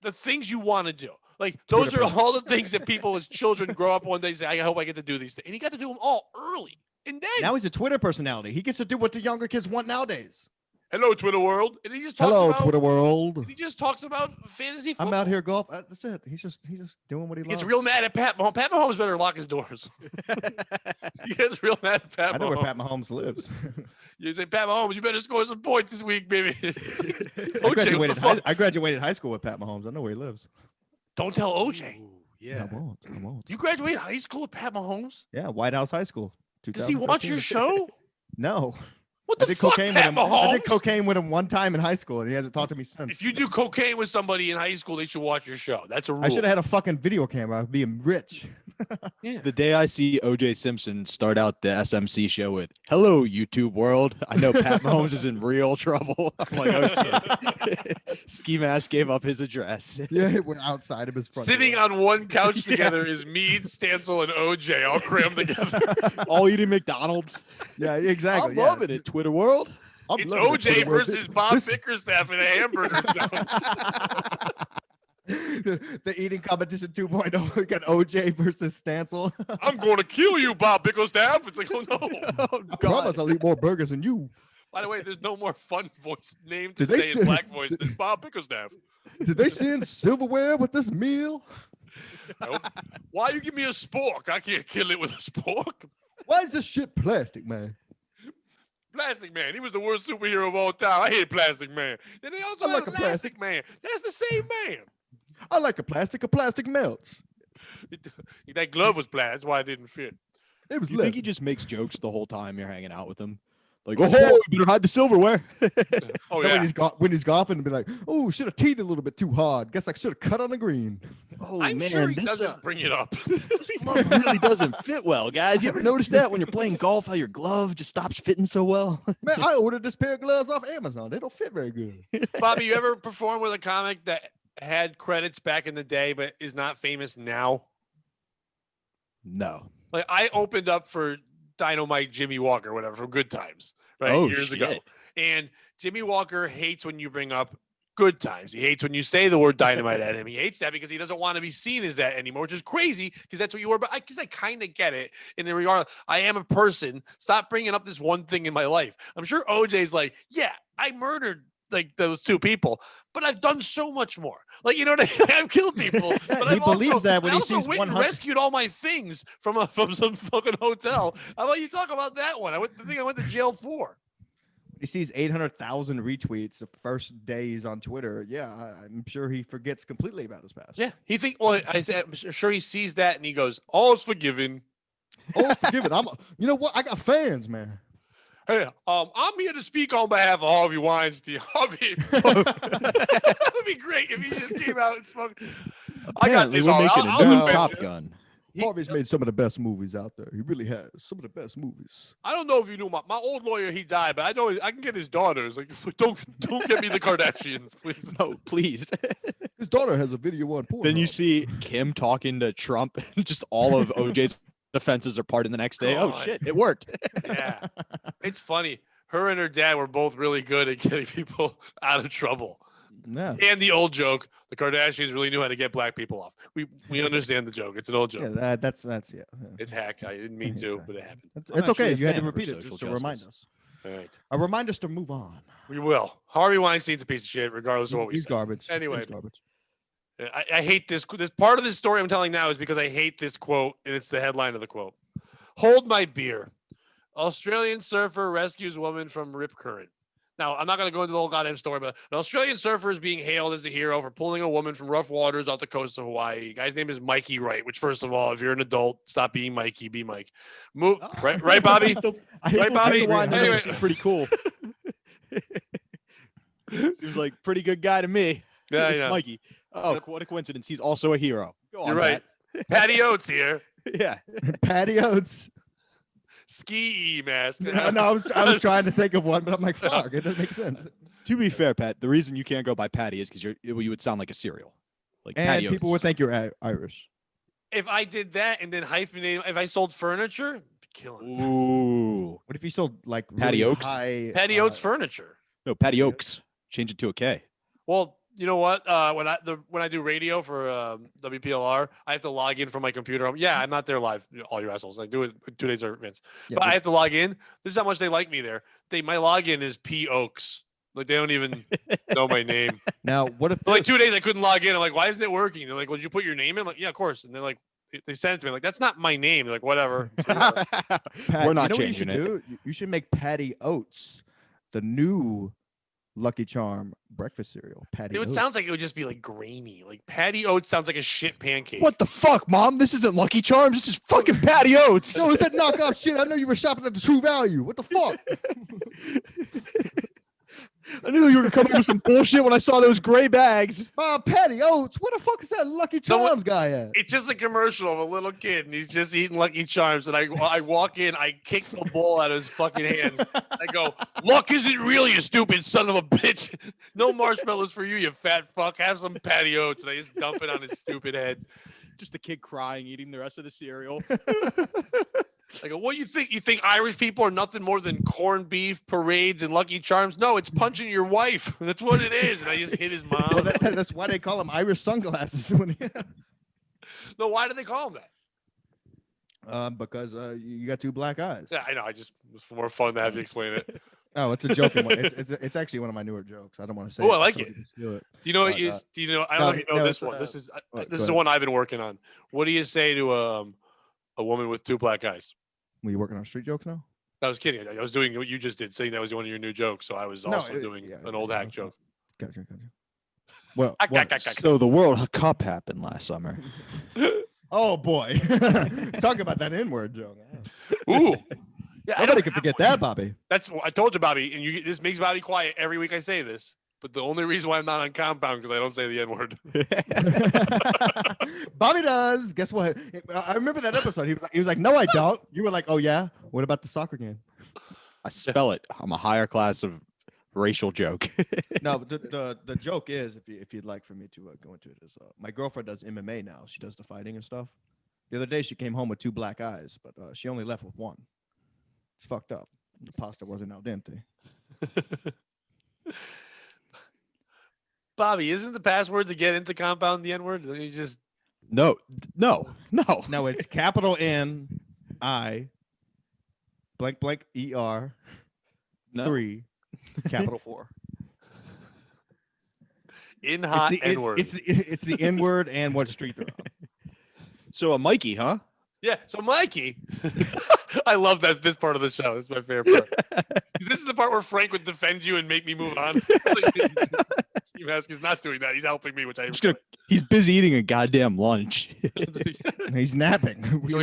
Speaker 1: The things you want to do. Like, those are all the things that people as children grow up one day say, I hope I get to do these things. And he got to do them all early. And then
Speaker 3: now he's a Twitter personality. He gets to do what the younger kids want nowadays.
Speaker 1: Hello, Twitter world. And he just talks
Speaker 3: Twitter world.
Speaker 1: He just talks about fantasy football.
Speaker 3: I'm out here golf. That's it. He's just doing what he loves.
Speaker 1: He gets real mad at Pat Mahomes. Pat Mahomes better lock his doors. He gets real mad at Pat Mahomes.
Speaker 3: I know where Pat Mahomes lives.
Speaker 1: You say, Pat Mahomes, you better score some points this week, baby.
Speaker 3: I graduated high school with Pat Mahomes. I know where he lives.
Speaker 1: Don't tell OJ.
Speaker 2: Ooh, yeah.
Speaker 3: I won't.
Speaker 1: You graduated high school with Pat Mahomes?
Speaker 3: Yeah, White House High School.
Speaker 1: Does he watch your show?
Speaker 3: No.
Speaker 1: What the fuck, Pat Mahomes?
Speaker 3: I did cocaine with him one time in high school, and he hasn't talked to me since.
Speaker 1: If you do cocaine with somebody in high school, they should watch your show. That's a rule.
Speaker 3: I should have had a fucking video camera. I'd be rich.
Speaker 2: Yeah. The day I see O.J. Simpson start out the SMC show with, "Hello, YouTube world. I know Pat Mahomes is in real trouble." I'm like, okay. Ski Mask gave up his address.
Speaker 3: Yeah, we're outside of his front
Speaker 1: Sitting
Speaker 3: door.
Speaker 1: on one couch together is me, Stancil, and OJ all crammed together.
Speaker 2: All eating McDonald's.
Speaker 3: Yeah, exactly.
Speaker 2: I'm loving it, Twitter world.
Speaker 1: It's OJ versus Bob Bickerstaff in a hamburger show.
Speaker 3: The eating competition 2.0. We got OJ versus Stancil.
Speaker 1: I'm going to kill you, Bob Bickerstaff. It's like, oh no.
Speaker 3: Oh, I promise I'll eat more burgers than you.
Speaker 1: By the way, there's no more fun voice name to
Speaker 3: Did they
Speaker 1: say in black voice than Bob Bickerstaff.
Speaker 3: Did they send silverware with this meal?
Speaker 1: Why you give me a spork? I can't kill it with a spork.
Speaker 3: Why is this shit plastic, man?
Speaker 1: Plastic Man. He was the worst superhero of all time. I hate Plastic Man. Then they also had Plastic Man. That's the same man.
Speaker 3: I like a plastic melts.
Speaker 1: That glove was plastic. That's why it didn't fit.
Speaker 3: It was.
Speaker 2: You think he just makes jokes the whole time you're hanging out with him? Like, oh, you better hide the silverware.
Speaker 1: Oh yeah.
Speaker 3: When he's golfing, be like, oh, should have teed a little bit too hard. Guess I should have cut on the green.
Speaker 2: Oh
Speaker 1: I'm
Speaker 2: man,
Speaker 1: sure he
Speaker 2: this
Speaker 1: doesn't bring it up.
Speaker 2: glove really doesn't fit well, guys. You ever notice that when you're playing golf, how your glove just stops fitting so well?
Speaker 3: Man, I ordered this pair of gloves off Amazon. They don't fit very good.
Speaker 1: Bobby, you ever perform with a comic that had credits back in the day but is not famous now?
Speaker 2: No.
Speaker 1: Like, I opened up for Dynamite Jimmy Walker, whatever, from Good Times, right? Years ago. And Jimmy Walker hates when you bring up Good Times. He hates when you say the word dynamite at him. He hates that because he doesn't want to be seen as that anymore, which is crazy because that's what you were. But I kind of get it in the regard. I am a person. Stop bringing up this one thing in my life. I'm sure OJ's like, yeah, I murdered like those two people, but I've done so much more. Like, you know what I mean? I've killed people. But
Speaker 3: he believes that when he sees
Speaker 1: went
Speaker 3: 100.
Speaker 1: and rescued all my things from some fucking hotel. How about you talk about that one? The thing I went to jail for.
Speaker 3: He sees 800,000 retweets the first day he's on Twitter. Yeah, I'm sure he forgets completely about his past.
Speaker 1: Yeah, well, I'm sure he sees that and he goes, "All is forgiven."
Speaker 3: Oh, forgive it. You know what? I got fans, man.
Speaker 1: Hey, I'm here to speak on behalf of Harvey Weinstein. Harvey, that would be great if he just came out and smoked. I got
Speaker 2: Apparently,
Speaker 1: this.
Speaker 2: we're
Speaker 1: Harvey.
Speaker 2: making
Speaker 1: I'll
Speaker 2: a new
Speaker 1: defend
Speaker 2: Top
Speaker 1: you.
Speaker 2: Gun.
Speaker 3: Harvey's made some of the best movies out there. He really has some of the best movies.
Speaker 1: I don't know if you knew my old lawyer. He died, but I know I can get his daughters. Like, don't get me the Kardashians, please.
Speaker 2: No, please.
Speaker 3: His daughter has a video on porn.
Speaker 2: Then you see Kim talking to Trump, and just all of OJ's offenses are pardoned the next day. Oh
Speaker 1: God.
Speaker 2: shit, it worked.
Speaker 1: Yeah, it's funny. Her and her dad were both really good at getting people out of trouble.
Speaker 3: Yeah.
Speaker 1: And the old joke, the Kardashians really knew how to get black people off. We understand the joke. It's an old joke.
Speaker 3: Yeah, that's
Speaker 1: It's hack. I didn't mean to, but it happened.
Speaker 3: It's okay. You had to
Speaker 2: fan of
Speaker 3: repeat it
Speaker 2: social
Speaker 3: just to remind
Speaker 2: justice.
Speaker 3: us.
Speaker 1: All right.
Speaker 3: A remind us to move on.
Speaker 1: We will. Harvey Weinstein's a piece of shit, regardless of what we
Speaker 3: He's
Speaker 1: say.
Speaker 3: garbage.
Speaker 1: Anyway.
Speaker 3: He's garbage.
Speaker 1: I hate this part of this story I'm telling now is because I hate this quote, and it's the headline of the quote. Hold my beer. Australian surfer rescues woman from rip current. Now, I'm not going to go into the whole goddamn story, but an Australian surfer is being hailed as a hero for pulling a woman from rough waters off the coast of Hawaii. The guy's name is Mikey Wright, which, first of all, if you're an adult, stop being Mikey, be Mike. Right, Bobby? Right, Bobby?
Speaker 2: Anyway,
Speaker 1: Anyway.
Speaker 2: seemed pretty cool. Seems like pretty good guy to me.
Speaker 1: Yeah,
Speaker 2: This
Speaker 1: yeah.
Speaker 2: Mikey. Oh, what a coincidence. He's also a hero. Go on,
Speaker 1: You're right. Patty Oates here.
Speaker 2: Pat. Yeah.
Speaker 3: Patty Oates.
Speaker 1: Ski mask.
Speaker 3: No, I was trying to think of one, but I'm like, fuck, it doesn't make sense.
Speaker 2: To be fair, Pat, the reason you can't go by Patty is because you would sound like a cereal. Like
Speaker 3: And
Speaker 2: Patty
Speaker 3: people
Speaker 2: Oates.
Speaker 3: would think you're Irish.
Speaker 1: If I did that and then hyphenate, if I sold furniture, I'd be killing it.
Speaker 2: Ooh.
Speaker 3: What if you sold like
Speaker 2: Patty
Speaker 3: really
Speaker 2: Oaks?
Speaker 3: high,
Speaker 1: Patty Oates furniture.
Speaker 2: No, Patty Oaks. Change it to a K.
Speaker 1: Well, you know what? When I do radio for WPLR, I have to log in from my computer. Yeah, I'm not there live. All you assholes. I do it 2 days in advance.
Speaker 3: Yeah,
Speaker 1: But I have to log in. This is how much they like me there. My login is P Oaks. Like they don't even know my name.
Speaker 3: Now, what if
Speaker 1: For like 2 days I couldn't log in. I'm like, why isn't it working? They're like, well, did you put your name in? I'm like, yeah, of course. And they're like, they sent it to me. Like, that's not my name. They're like, whatever.
Speaker 3: Pat,
Speaker 2: We're not
Speaker 3: you know what you
Speaker 2: changing
Speaker 3: should
Speaker 2: it.
Speaker 3: do? You should make Patty Oats the new Lucky Charm breakfast cereal. Patty
Speaker 1: It would
Speaker 3: Oats.
Speaker 1: sounds like it would just be like grainy. Like Patty Oats sounds like a shit pancake.
Speaker 2: What the fuck, Mom? This isn't Lucky Charms. This is fucking Patty Oats.
Speaker 3: No, it's that knockoff shit. I know you were shopping at the True Value. What the fuck?
Speaker 2: I knew you were coming with some bullshit when I saw those gray bags.
Speaker 3: Patty Oats. Where the fuck is that Lucky
Speaker 1: Someone-
Speaker 3: Charms guy at?
Speaker 1: It's just a commercial of a little kid, and he's just eating Lucky Charms. And I walk in, I kick the bowl out of his fucking hands. I go, "Luck isn't real, you stupid son of a bitch. No marshmallows for you, you fat fuck. Have some Patty Oats." And I just dump it on his stupid head.
Speaker 2: Just the kid crying, eating the rest of the cereal.
Speaker 1: I go, "What you think? You think Irish people are nothing more than corned beef, parades, and Lucky Charms? No, it's punching your wife. That's what it is." And I just hit his
Speaker 3: Well,
Speaker 1: mom.
Speaker 3: that's why they call him Irish sunglasses.
Speaker 1: No, why do they call him that?
Speaker 3: Because you got two black eyes.
Speaker 1: Yeah, I know. It was more fun to have you explain it.
Speaker 3: Oh, it's a joking one. It's actually one of my newer jokes. I don't want to say.
Speaker 1: Oh,
Speaker 3: it,
Speaker 1: I like
Speaker 3: so
Speaker 1: it.
Speaker 3: we can steal it.
Speaker 1: Do you know what
Speaker 3: But,
Speaker 1: you? Do you know? I don't
Speaker 3: no,
Speaker 1: know if you know
Speaker 3: no,
Speaker 1: this
Speaker 3: it's,
Speaker 1: one. This is
Speaker 3: go
Speaker 1: this is the
Speaker 3: ahead.
Speaker 1: one I've been working on. What do you say to a woman with two black eyes?
Speaker 3: Were you working on street jokes now?
Speaker 1: I was kidding. I was doing what you just did, saying that was one of your new jokes. So I was also doing an old hack joke.
Speaker 3: Gotcha. Well,
Speaker 2: So the World Cup happened last summer.
Speaker 3: oh boy, talk about that N-word joke.
Speaker 1: Ooh, yeah, I
Speaker 3: Nobody
Speaker 1: don't
Speaker 3: can
Speaker 1: have
Speaker 3: forget
Speaker 1: one.
Speaker 3: that, Bobby.
Speaker 1: That's what I told you, Bobby. And this makes Bobby quiet every week. I say this, but the only reason why I'm not on compound because I don't say the N word.
Speaker 3: Bobby does. Guess what? I remember that episode. He was like, no, I don't. You were like, oh yeah. What about the soccer game?
Speaker 2: I spell it. I'm a higher class of racial joke.
Speaker 3: No, but the joke is, if you'd like for me to go into it, is my girlfriend does MMA now. She does the fighting and stuff. The other day she came home with two black eyes, but she only left with one. It's fucked up. The pasta wasn't al dente.
Speaker 1: Bobby, isn't the password to get into compound the N word? You just
Speaker 2: No.
Speaker 3: No, it's capital N I blank blank ER
Speaker 2: No.
Speaker 3: 3 capital 4.
Speaker 1: in hot N word.
Speaker 3: It's the N word and what street they're on.
Speaker 2: So a Mikey, huh?
Speaker 1: Yeah. So Mikey, I love this part of the show. This is my favorite part. 'Cause this is the part where Frank would defend you and make me move on. He's not doing that. He's helping me, which I.
Speaker 2: He's busy eating a goddamn lunch.
Speaker 3: He's napping.
Speaker 2: He's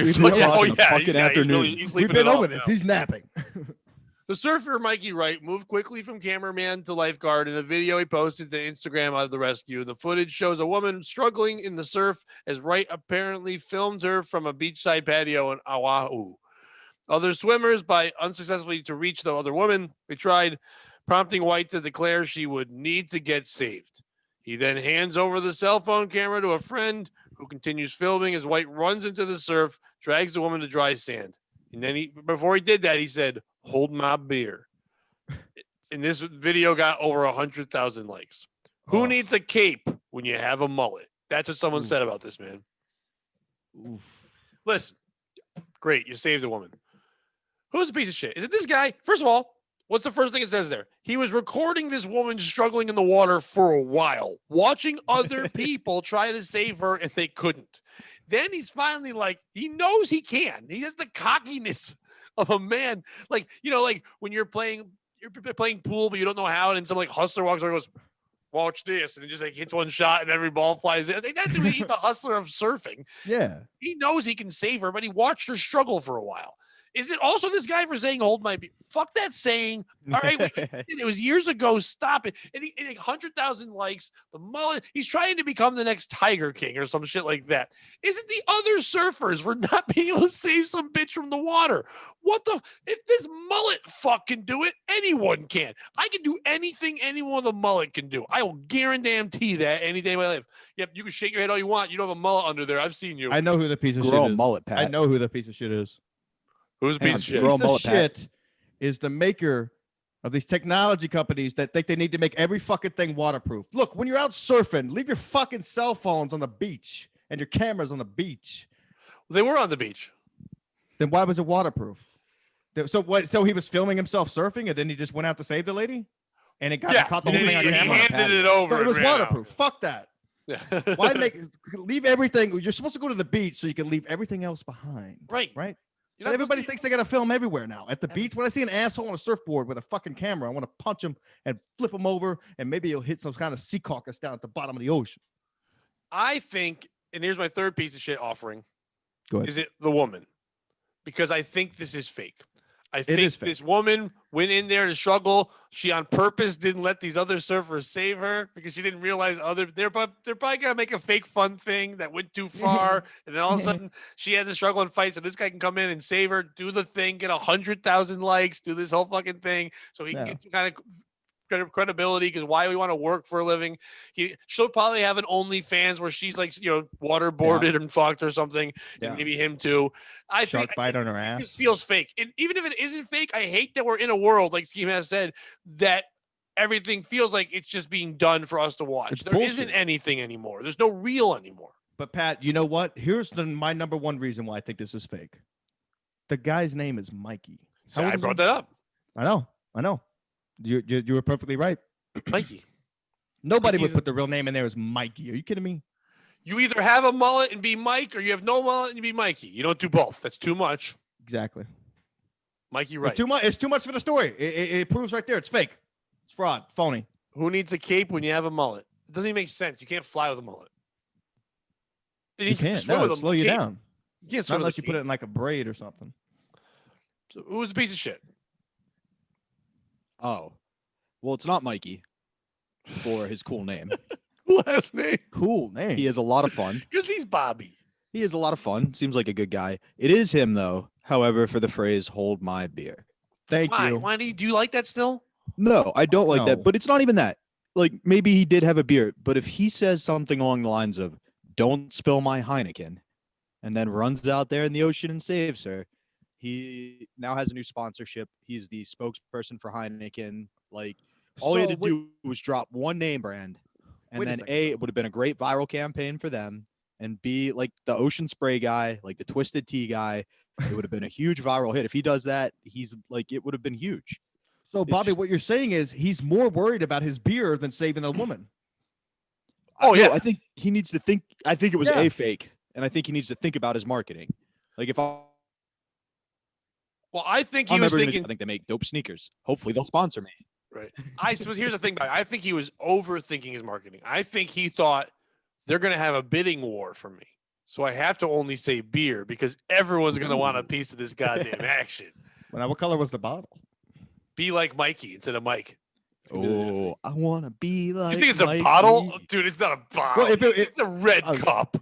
Speaker 3: We've been over this. He's napping.
Speaker 1: The surfer, Mikey Wright, moved quickly from cameraman to lifeguard. In a video he posted to Instagram of the rescue, the footage shows a woman struggling in the surf as Wright apparently filmed her from a beachside patio in Oahu. Other swimmers, by unsuccessfully to reach the other woman, they tried, prompting White to declare she would need to get saved. He then hands over the cell phone camera to a friend who continues filming as White runs into the surf, drags the woman to dry sand. And then before he did that, he said, "Hold my beer." And this video got over 100,000 likes. Who needs a cape when you have a mullet? That's what someone said about this, man. Listen, great. You saved a woman. Who's a piece of shit? Is it this guy? First of all, what's the first thing it says there? He was recording this woman struggling in the water for a while, watching other people try to save her, and they couldn't. Then he's finally like, he knows he can. He has the cockiness of a man. Like, like when you're playing pool, but you don't know how, and some like hustler walks over and goes, "Watch this," and it just like hits one shot and every ball flies in. I think that's who he's the hustler of surfing. Yeah. He knows he can save her, but he watched her struggle for a while. Is it also this guy for saying "hold my beer"? Fuck that saying. All right, it was years ago. Stop it. And 100,000 likes. The mullet. He's trying to become the next Tiger King or some shit like that. Is it the other surfers for not being able to save some bitch from the water? If this mullet fuck can do it, anyone can. I can do anything anyone with a mullet can do. I will guarantee that any day of my life. Yep, you can shake your head all you want. You don't have a mullet under there. I've seen you.
Speaker 3: I know who the piece of shit is.
Speaker 2: Mullet, Pat.
Speaker 3: I know who the piece of shit is.
Speaker 1: Who's a piece of shit?
Speaker 3: Piece of shit is the maker of these technology companies that think they need to make every fucking thing waterproof. Look, when you're out surfing, leave your fucking cell phones on the beach and your cameras on the beach.
Speaker 1: They were on the beach.
Speaker 3: Then why was it waterproof? So what? So he was filming himself surfing, and then he just went out to save the lady, and it got caught the whole thing on camera.
Speaker 1: He handed it over.
Speaker 3: So it was waterproof. Fuck that.
Speaker 1: Yeah.
Speaker 3: Why leave everything? You're supposed to go to the beach so you can leave everything else behind.
Speaker 1: Right.
Speaker 3: Everybody thinks they got to film everywhere now. At the beach, when I see an asshole on a surfboard with a fucking camera, I want to punch him and flip him over, and maybe he'll hit some kind of sea caucus down at the bottom of the ocean.
Speaker 1: I think, and here's my third piece of shit offering.
Speaker 3: Go ahead.
Speaker 1: Is it the woman? Because I think this is fake. I think this woman went in there to struggle. She on purpose didn't let these other surfers save her because she didn't realize they're probably gonna make a fake fun thing that went too far, and then all of a sudden she had to struggle and fight. So this guy can come in and save her, do the thing, get 100,000 likes, do this whole fucking thing, so he can get some kind of credibility. Because why we want to work for a living? She'll probably have an OnlyFans where she's like, waterboarded and fucked or something, and maybe him too. I
Speaker 3: Shark
Speaker 1: think
Speaker 3: bite on her ass.
Speaker 1: It feels fake, and even if it isn't fake, I hate that we're in a world, like Scheme has said, that everything feels like it's just being done for us to watch. There isn't anything anymore. There's no real anymore.
Speaker 3: But Pat, you know what? Here's my number one reason why I think this is fake. The guy's name is Mikey.
Speaker 1: So I brought that up.
Speaker 3: I know. You were perfectly right.
Speaker 1: Mikey.
Speaker 3: Nobody would put the real name in there as Mikey. Are you kidding me?
Speaker 1: You either have a mullet and be Mike, or you have no mullet and you be Mikey. You don't do both. That's too much.
Speaker 3: Exactly.
Speaker 1: Mikey, right.
Speaker 3: It's too much. It's too much for the story. It proves right there. It's fake. It's fraud. Phony.
Speaker 1: Who needs a cape when you have a mullet? It doesn't even make sense. You can't fly with a mullet.
Speaker 3: You can't. No, it'll slow you down.
Speaker 1: You can't swim
Speaker 3: unless you put it in like a braid or something.
Speaker 1: So who's a piece of shit?
Speaker 2: Oh, well, it's not Mikey for his cool name.
Speaker 1: Last name.
Speaker 3: Cool name.
Speaker 2: He has a lot of fun.
Speaker 1: Because he's Bobby.
Speaker 2: He has a lot of fun. Seems like a good guy. It is him, though, however, for the phrase, "hold my beer."
Speaker 3: Thank you.
Speaker 1: Why do you like that still?
Speaker 2: No, I don't like that. But it's not even that. Like, maybe he did have a beer, but if he says something along the lines of, "Don't spill my Heineken," and then runs out there in the ocean and saves her, he now has a new sponsorship. He's the spokesperson for Heineken. Like, all he had to do was drop one name brand, and then it would have been a great viral campaign for them, and B, like the ocean spray guy, like the twisted tea guy, it would have been a huge viral hit. If he does that, he's like, it would have been huge.
Speaker 3: So, Bobby, what you're saying is he's more worried about his beer than saving a woman.
Speaker 2: Oh, yeah. I think he needs to think. I think it was a fake, and I think he needs to think about his marketing. Like if I'm
Speaker 1: I think he was
Speaker 2: ever
Speaker 1: thinking.
Speaker 2: I think they make dope sneakers. Hopefully they'll sponsor me.
Speaker 1: Right. I suppose here's the thing about it. I think he was overthinking his marketing. I think he thought they're going to have a bidding war for me. So I have to only say beer because everyone's going to want a piece of this goddamn action.
Speaker 3: Now, what color was the bottle?
Speaker 1: Be like Mikey instead of Mike.
Speaker 2: Oh, I want to be like
Speaker 1: You think it's
Speaker 2: Mikey.
Speaker 1: a bottle? Dude, it's not a bottle.
Speaker 3: Well,
Speaker 1: it's a red cup.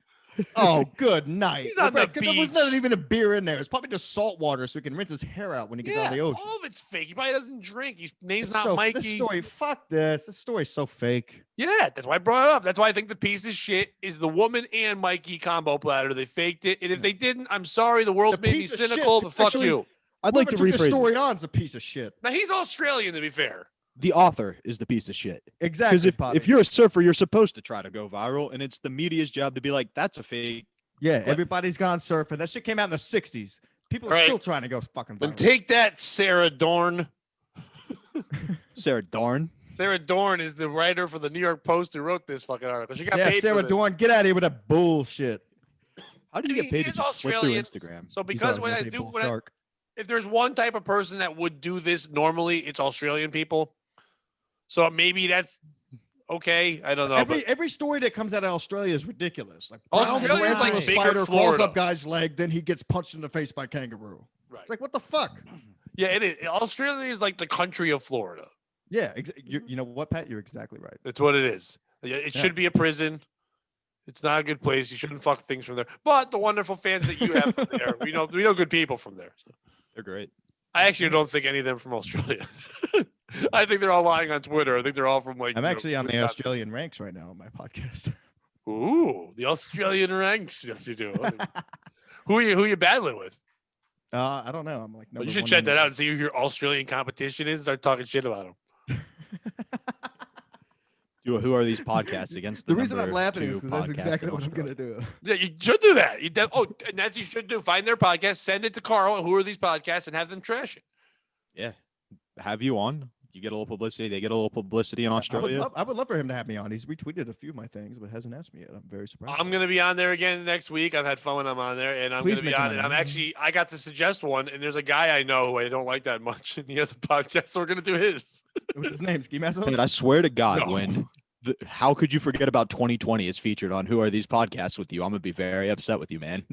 Speaker 3: Oh, good night.
Speaker 1: He's on the
Speaker 3: There
Speaker 1: beach.
Speaker 3: was not even a beer in there. It's probably just salt water so he can rinse his hair out when he gets out of the ocean.
Speaker 1: All of it's fake. He probably doesn't drink. His name's
Speaker 3: It's
Speaker 1: not
Speaker 3: so,
Speaker 1: Mikey.
Speaker 3: This story, fuck this. This story's so fake.
Speaker 1: Yeah, that's why I brought it up. That's why I think the piece of shit is the woman and Mikey combo platter. They faked it. And if they didn't, I'm sorry. The world's made me
Speaker 3: piece of
Speaker 1: cynical,
Speaker 3: shit,
Speaker 1: but fuck
Speaker 3: actually-
Speaker 1: you.
Speaker 2: I'd like to
Speaker 3: Whoever took the
Speaker 2: rephrase.
Speaker 3: story on is a piece of shit.
Speaker 1: Now, he's Australian, to be fair.
Speaker 2: The author is the piece of shit.
Speaker 3: Exactly.
Speaker 2: Because if you're a surfer, you're supposed to try to go viral, and it's the media's job to be like, that's a fake.
Speaker 3: yeah, everybody's gone surfing. That shit came out in the 60s. People are
Speaker 1: Right.
Speaker 3: still trying to go fucking
Speaker 1: Then
Speaker 3: viral.
Speaker 1: take that, Sarah Dorn.
Speaker 2: Sarah Dorn.
Speaker 1: Sarah Dorn is the writer for the New York Post who wrote this fucking article. She got
Speaker 3: Yeah,
Speaker 1: paid
Speaker 3: Sarah
Speaker 1: for this.
Speaker 3: Dorn, get out of here with that bullshit.
Speaker 2: How did you get
Speaker 1: He
Speaker 2: paid to
Speaker 1: is
Speaker 2: just flip through
Speaker 1: Australian.
Speaker 2: Instagram?
Speaker 1: So
Speaker 3: He's
Speaker 1: because
Speaker 3: always
Speaker 1: when
Speaker 3: gonna
Speaker 1: I
Speaker 3: say
Speaker 1: do,
Speaker 3: bull shark.
Speaker 1: if there's one type of person that would do this normally, it's Australian people. So maybe that's okay. I don't know. But
Speaker 3: Every story that comes out of Australia is ridiculous. Like
Speaker 1: Australia
Speaker 2: is like
Speaker 3: a
Speaker 1: bigger
Speaker 3: spider crawls
Speaker 1: Florida.
Speaker 3: up guy's leg, then he gets punched in the face by kangaroo.
Speaker 1: right.
Speaker 3: It's like, what the fuck?
Speaker 1: Yeah, it is. Australia is like the country of Florida.
Speaker 3: Yeah, you know what, Pat? You're exactly right.
Speaker 1: That's what it is. It should be a prison. It's not a good place. You shouldn't fuck things from there. But the wonderful fans that you have from there, we know good people from there. So.
Speaker 2: They're great.
Speaker 1: I actually don't think any of them from Australia. I think they're all lying on Twitter. I think they're all from like.
Speaker 3: I'm actually on the
Speaker 1: Wisconsin.
Speaker 3: Australian ranks right now on my podcast.
Speaker 1: Ooh, the Australian ranks. If you do. Who are you battling with?
Speaker 3: I don't know. I'm like,
Speaker 1: Well, you should check that out and see who your Australian competition is. And start talking shit about them.
Speaker 2: Who are these podcasts against?
Speaker 3: The reason I'm
Speaker 2: number
Speaker 3: laughing is
Speaker 2: two
Speaker 3: because that's
Speaker 2: podcast
Speaker 3: exactly
Speaker 2: in
Speaker 3: what I'm
Speaker 2: Australia?
Speaker 3: gonna do.
Speaker 1: Yeah, you should do that. And that's what you should do. Find their podcast, send it to Carl. Who are these podcasts, and have them trash it.
Speaker 2: Yeah, have you on? You get a little publicity. They get a little publicity in Australia.
Speaker 3: I would love for him to have me on. He's retweeted a few of my things, but hasn't asked me yet. I'm very surprised.
Speaker 1: I'm gonna be on there again next week. I've had fun when I'm on there, and I'm
Speaker 3: Please
Speaker 1: gonna be
Speaker 3: make
Speaker 1: on.
Speaker 3: him
Speaker 1: And
Speaker 3: on.
Speaker 1: I got to suggest one, and there's a guy I know who I don't like that much, and he has a podcast, so we're gonna do his.
Speaker 3: What's his name? Ski Mask?
Speaker 2: Man, I swear to God,
Speaker 1: No.
Speaker 2: when how could you forget about 2020 is featured on Who Are These Podcasts with you? I'm gonna be very upset with you, man.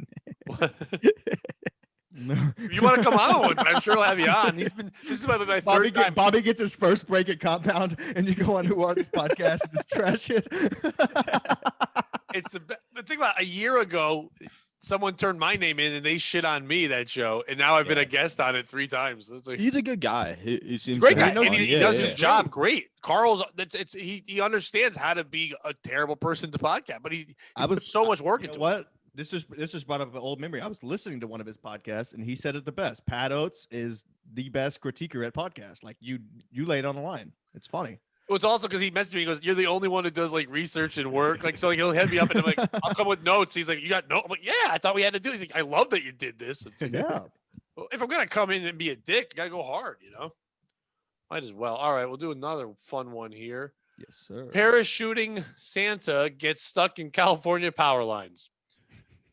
Speaker 3: No.
Speaker 1: You want to come on? I'm sure I'll have you on. This is my third time.
Speaker 3: Bobby gets his first break at Compound, and you go on Who Are These Podcasts and just trash it.
Speaker 1: It's the thing about a year ago, someone turned my name in and they shit on me that show, and now I've been a guest on it 3 times. So it's like
Speaker 2: He's a good guy. He seems
Speaker 1: great
Speaker 2: to
Speaker 1: guy,
Speaker 2: have
Speaker 1: and
Speaker 2: fun.
Speaker 1: he
Speaker 2: Yeah,
Speaker 1: does
Speaker 2: yeah.
Speaker 1: his job great. Carl's he understands how to be a terrible person to podcast, but he puts so much work
Speaker 3: You know
Speaker 1: into it.
Speaker 3: what? This just brought up an old memory. I was listening to one of his podcasts, and he said it the best. Pat Oates is the best critiquer at podcasts. Like you lay it on the line. It's funny.
Speaker 1: Well, it's also because he messaged me. He goes, "You're the only one who does like research and work." Like, so like, he'll hit me up and I'm like, "I'll come with notes." He's like, "You got notes?" I'm like, "Yeah, I thought we had to do." He's like, "I love that you did this." It's like,
Speaker 3: Yeah.
Speaker 1: well, if I'm gonna come in and be a dick, I gotta go hard, you know. Might as well. All right, we'll do another fun one here.
Speaker 3: Yes, sir.
Speaker 1: Parachuting Santa gets stuck in California power lines.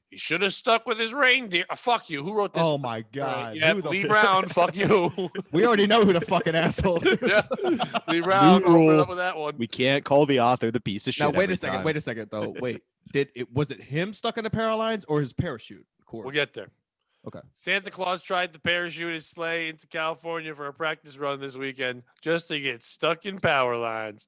Speaker 1: He should have stuck with his reindeer. Fuck you. Who wrote this?
Speaker 3: Oh my God.
Speaker 1: Yeah,
Speaker 3: Who the
Speaker 1: Lee
Speaker 3: f-
Speaker 1: Brown. Fuck you.
Speaker 3: We already know who the fucking asshole is.
Speaker 1: Yeah. Lee Brown.
Speaker 2: New
Speaker 1: Open
Speaker 2: rule.
Speaker 1: up with that one.
Speaker 2: We can't call the author the piece of shit.
Speaker 3: Now wait
Speaker 2: every
Speaker 3: a second.
Speaker 2: time.
Speaker 3: Wait a second though. Wait. Was it him stuck in the power lines or his parachute cord?
Speaker 1: We'll get there.
Speaker 3: Okay.
Speaker 1: Santa Claus tried to parachute his sleigh into California for a practice run this weekend just to get stuck in power lines.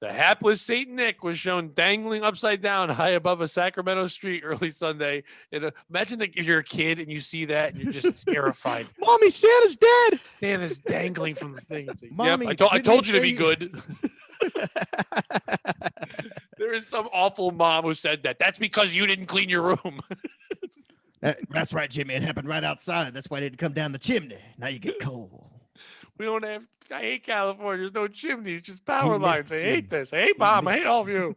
Speaker 1: The hapless Saint Nick was shown dangling upside down high above a Sacramento street early Sunday. And imagine if you're a kid and you see that and you're just terrified.
Speaker 2: Mommy, Santa's dead.
Speaker 1: Santa's dangling from the thing. It's like,
Speaker 3: Mommy,
Speaker 1: yep, I
Speaker 3: didn't
Speaker 1: told
Speaker 3: he
Speaker 1: you to be
Speaker 3: say-
Speaker 1: good. There is some awful mom who said that. That's because you didn't clean your room.
Speaker 3: That's right, Jimmy. It happened right outside. That's why they didn't come down the chimney. Now you get cold.
Speaker 1: We don't have. I hate California. There's no chimneys, just power
Speaker 3: You missed
Speaker 1: lines.
Speaker 3: the
Speaker 1: I hate
Speaker 3: chimney.
Speaker 1: this. I hate mom. I hate all of you.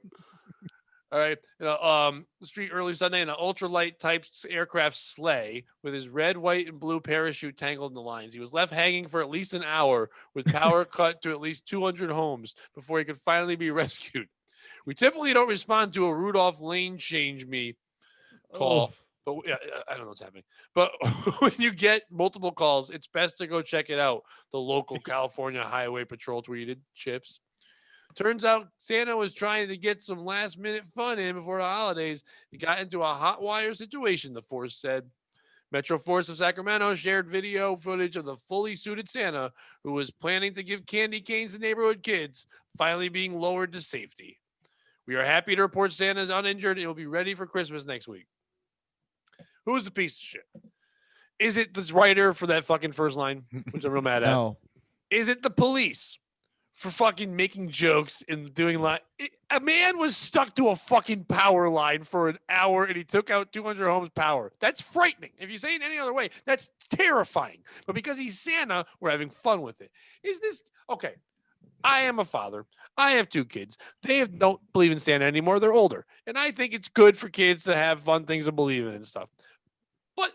Speaker 1: All right. The street early Sunday in an ultralight type aircraft sleigh with his red, white, and blue parachute tangled in the lines. He was left hanging for at least an hour with power cut to at least 200 homes before he could finally be rescued. We typically don't respond to a Rudolph lane change me call. But yeah, I don't know what's happening. But when you get multiple calls, it's best to go check it out. The local California Highway Patrol tweeted, Chips. Turns out Santa was trying to get some last minute fun in before the holidays. He got into a hot wire situation, the force said. Metro Force of Sacramento shared video footage of the fully suited Santa who was planning to give candy canes to neighborhood kids, finally being lowered to safety. We are happy to report Santa is uninjured and will be ready for Christmas next week. Who's the piece of shit? Is it this writer for that fucking first line, which I'm real mad at?
Speaker 3: No.
Speaker 1: Is it the police for fucking making jokes and doing a man was stuck to a fucking power line for an hour and he took out 200 homes power. That's frightening. If you say it any other way, that's terrifying. But because he's Santa, we're having fun with it. Is this okay? I am a father. I have 2 kids. Don't believe in Santa anymore. They're older. And I think it's good for kids to have fun things to believe in and stuff. But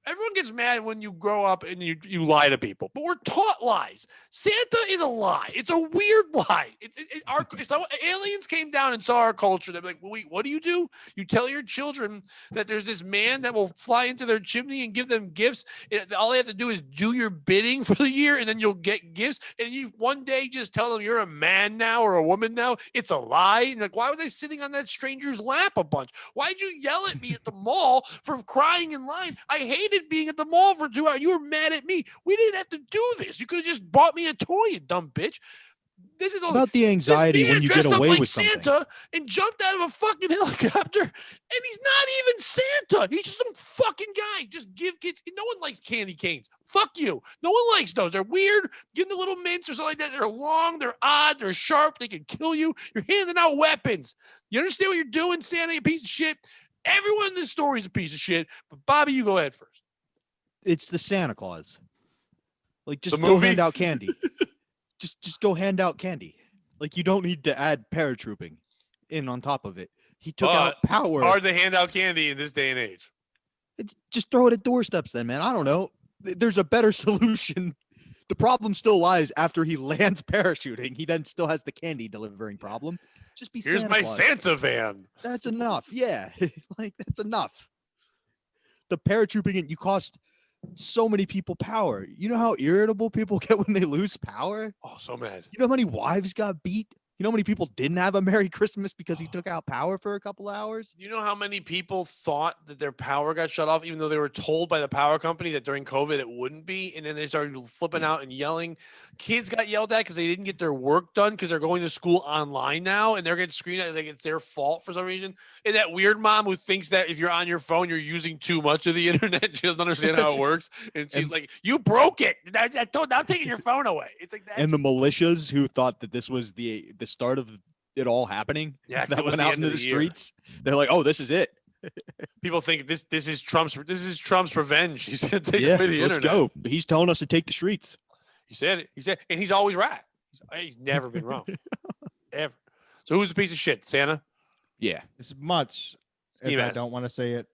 Speaker 1: everyone gets mad when you grow up and you lie to people. But we're taught lies. Santa is a lie. It's a weird lie. If aliens came down and saw our culture, they'd be like, wait, what do? You tell your children that there's this man that will fly into their chimney and give them gifts. And all they have to do is do your bidding for the year, and then you'll get gifts. And you one day just tell them you're a man now or a woman now. It's a lie. And like, why was I sitting on that stranger's lap a bunch? Why'd you yell at me at the mall for crying in line? I hated being at the mall for 2 hours. You were mad at me. We didn't have to do this. You could have just bought me a toy, you dumb bitch. This is all
Speaker 2: About the anxiety when you get away with something.
Speaker 1: Santa and jumped out of a fucking helicopter, and he's not even Santa. He's just some fucking guy. Just give kids. No one likes candy canes. Fuck you. No one likes those. They're weird. Give them the little mints or something like that. They're long. They're odd. They're sharp. They can kill you. You're handing out weapons. You understand what you're doing, Santa? You piece of shit. Everyone in this story is a piece of shit. But Bobby, you go ahead first.
Speaker 2: It's the Santa Claus. Like, just
Speaker 1: The
Speaker 2: go
Speaker 1: movie?
Speaker 2: hand out candy. just go hand out candy. Like, you don't need to add paratrooping in on top of it. He took out power.
Speaker 1: Hard to hand out candy in this day and age.
Speaker 2: Just throw it at doorsteps then, man. I don't know. There's a better solution. The problem still lies after he lands parachuting. He then still has the candy delivering problem. Just be
Speaker 1: Here's
Speaker 2: Santa
Speaker 1: my
Speaker 2: Claus.
Speaker 1: Santa van.
Speaker 2: That's enough. Yeah. Like, that's enough. The paratrooping, you cost so many people power. You know how irritable people get when they lose power?
Speaker 1: Oh, so mad.
Speaker 2: You know how many wives got beat? You know how many people didn't have a Merry Christmas because he took out power for a couple hours?
Speaker 1: You know how many people thought that their power got shut off, even though they were told by the power company that during COVID it wouldn't be? And then they started flipping out and yelling. Kids got yelled at because they didn't get their work done because they're going to school online now and they're getting screamed at like it's their fault for some reason. And that weird mom who thinks that if you're on your phone, you're using too much of the internet. She doesn't understand how it works. And she's like, you broke it. I'm taking your phone away. It's like that.
Speaker 2: And the militias who thought that this was the start of it all happening,
Speaker 1: Yeah, 'cause it
Speaker 2: that
Speaker 1: was
Speaker 2: went
Speaker 1: the
Speaker 2: out
Speaker 1: end
Speaker 2: into
Speaker 1: of
Speaker 2: the
Speaker 1: the year.
Speaker 2: streets, they're like, oh, this is it.
Speaker 1: People think this is Trump's revenge. He said take
Speaker 2: Yeah,
Speaker 1: away the
Speaker 2: let's
Speaker 1: internet.
Speaker 2: go. He's telling us to take the streets.
Speaker 1: He said it. He said, and he's always right. He's never been wrong, ever. So who's the piece of shit? Santa?
Speaker 2: Yeah.
Speaker 3: As much as
Speaker 1: Ski
Speaker 3: I
Speaker 1: mask.
Speaker 3: don't want to say it,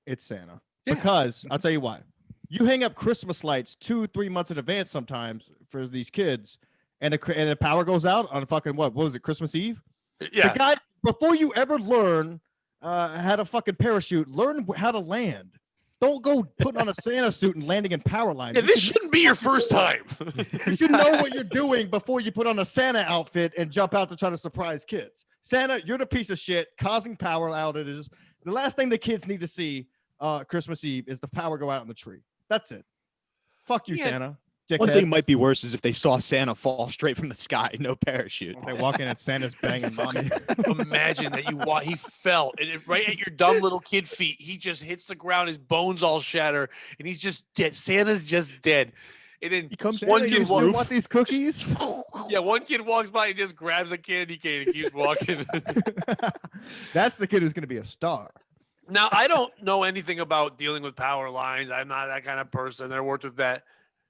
Speaker 3: it's Santa.
Speaker 1: Yeah.
Speaker 3: Because I'll tell you why. You hang up Christmas lights 2-3 months in advance sometimes for these kids, and the power goes out on fucking what was it, Christmas Eve?
Speaker 1: Yeah.
Speaker 3: The guy, before you ever learn how to fucking parachute, learn how to land. Don't go putting on a Santa suit and landing in power lines.
Speaker 1: Yeah, this shouldn't be your first time.
Speaker 3: You should know what you're doing before you put on a Santa outfit and jump out to try to surprise kids. Santa, you're the piece of shit causing power outages. The last thing the kids need to see Christmas Eve is the power go out on the tree. That's it. Fuck you,
Speaker 1: Yeah.
Speaker 3: Santa.
Speaker 2: One
Speaker 3: Dickhead.
Speaker 2: thing might be worse is if they saw Santa fall straight from the sky, no parachute.
Speaker 3: They walk in and Santa's banging mommy.
Speaker 1: Imagine that he fell and right at your dumb little kid feet. He just hits the ground, his bones all shatter, and he's just dead. Santa's just dead. And then
Speaker 2: He comes
Speaker 1: one
Speaker 3: Santa,
Speaker 1: kid
Speaker 3: you still
Speaker 1: walks.
Speaker 3: want these cookies?
Speaker 1: Yeah, one kid walks by and just grabs a candy cane and keeps walking.
Speaker 3: That's the kid who's going to be a star.
Speaker 1: Now, I don't know anything about dealing with power lines. I'm not that kind of person. I worked with that.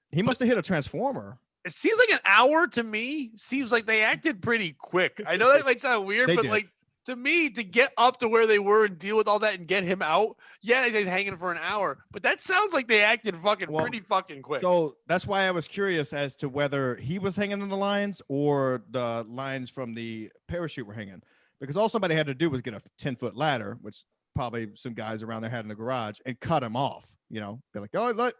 Speaker 3: He must have hit a transformer.
Speaker 1: It seems like an hour to me. Seems like they acted pretty quick. I know that might sound weird,
Speaker 3: They
Speaker 1: but
Speaker 3: did.
Speaker 1: like to me, to get up to where they were and deal with all that and get him out, yeah, he's hanging for an hour. But that sounds like they acted pretty fucking quick.
Speaker 3: So that's why I was curious as to whether he was hanging in the lines or the lines from the parachute were hanging. Because all somebody had to do was get a 10-foot ladder, which probably some guys around their head in the garage and cut him off. You know, be like, oh, look,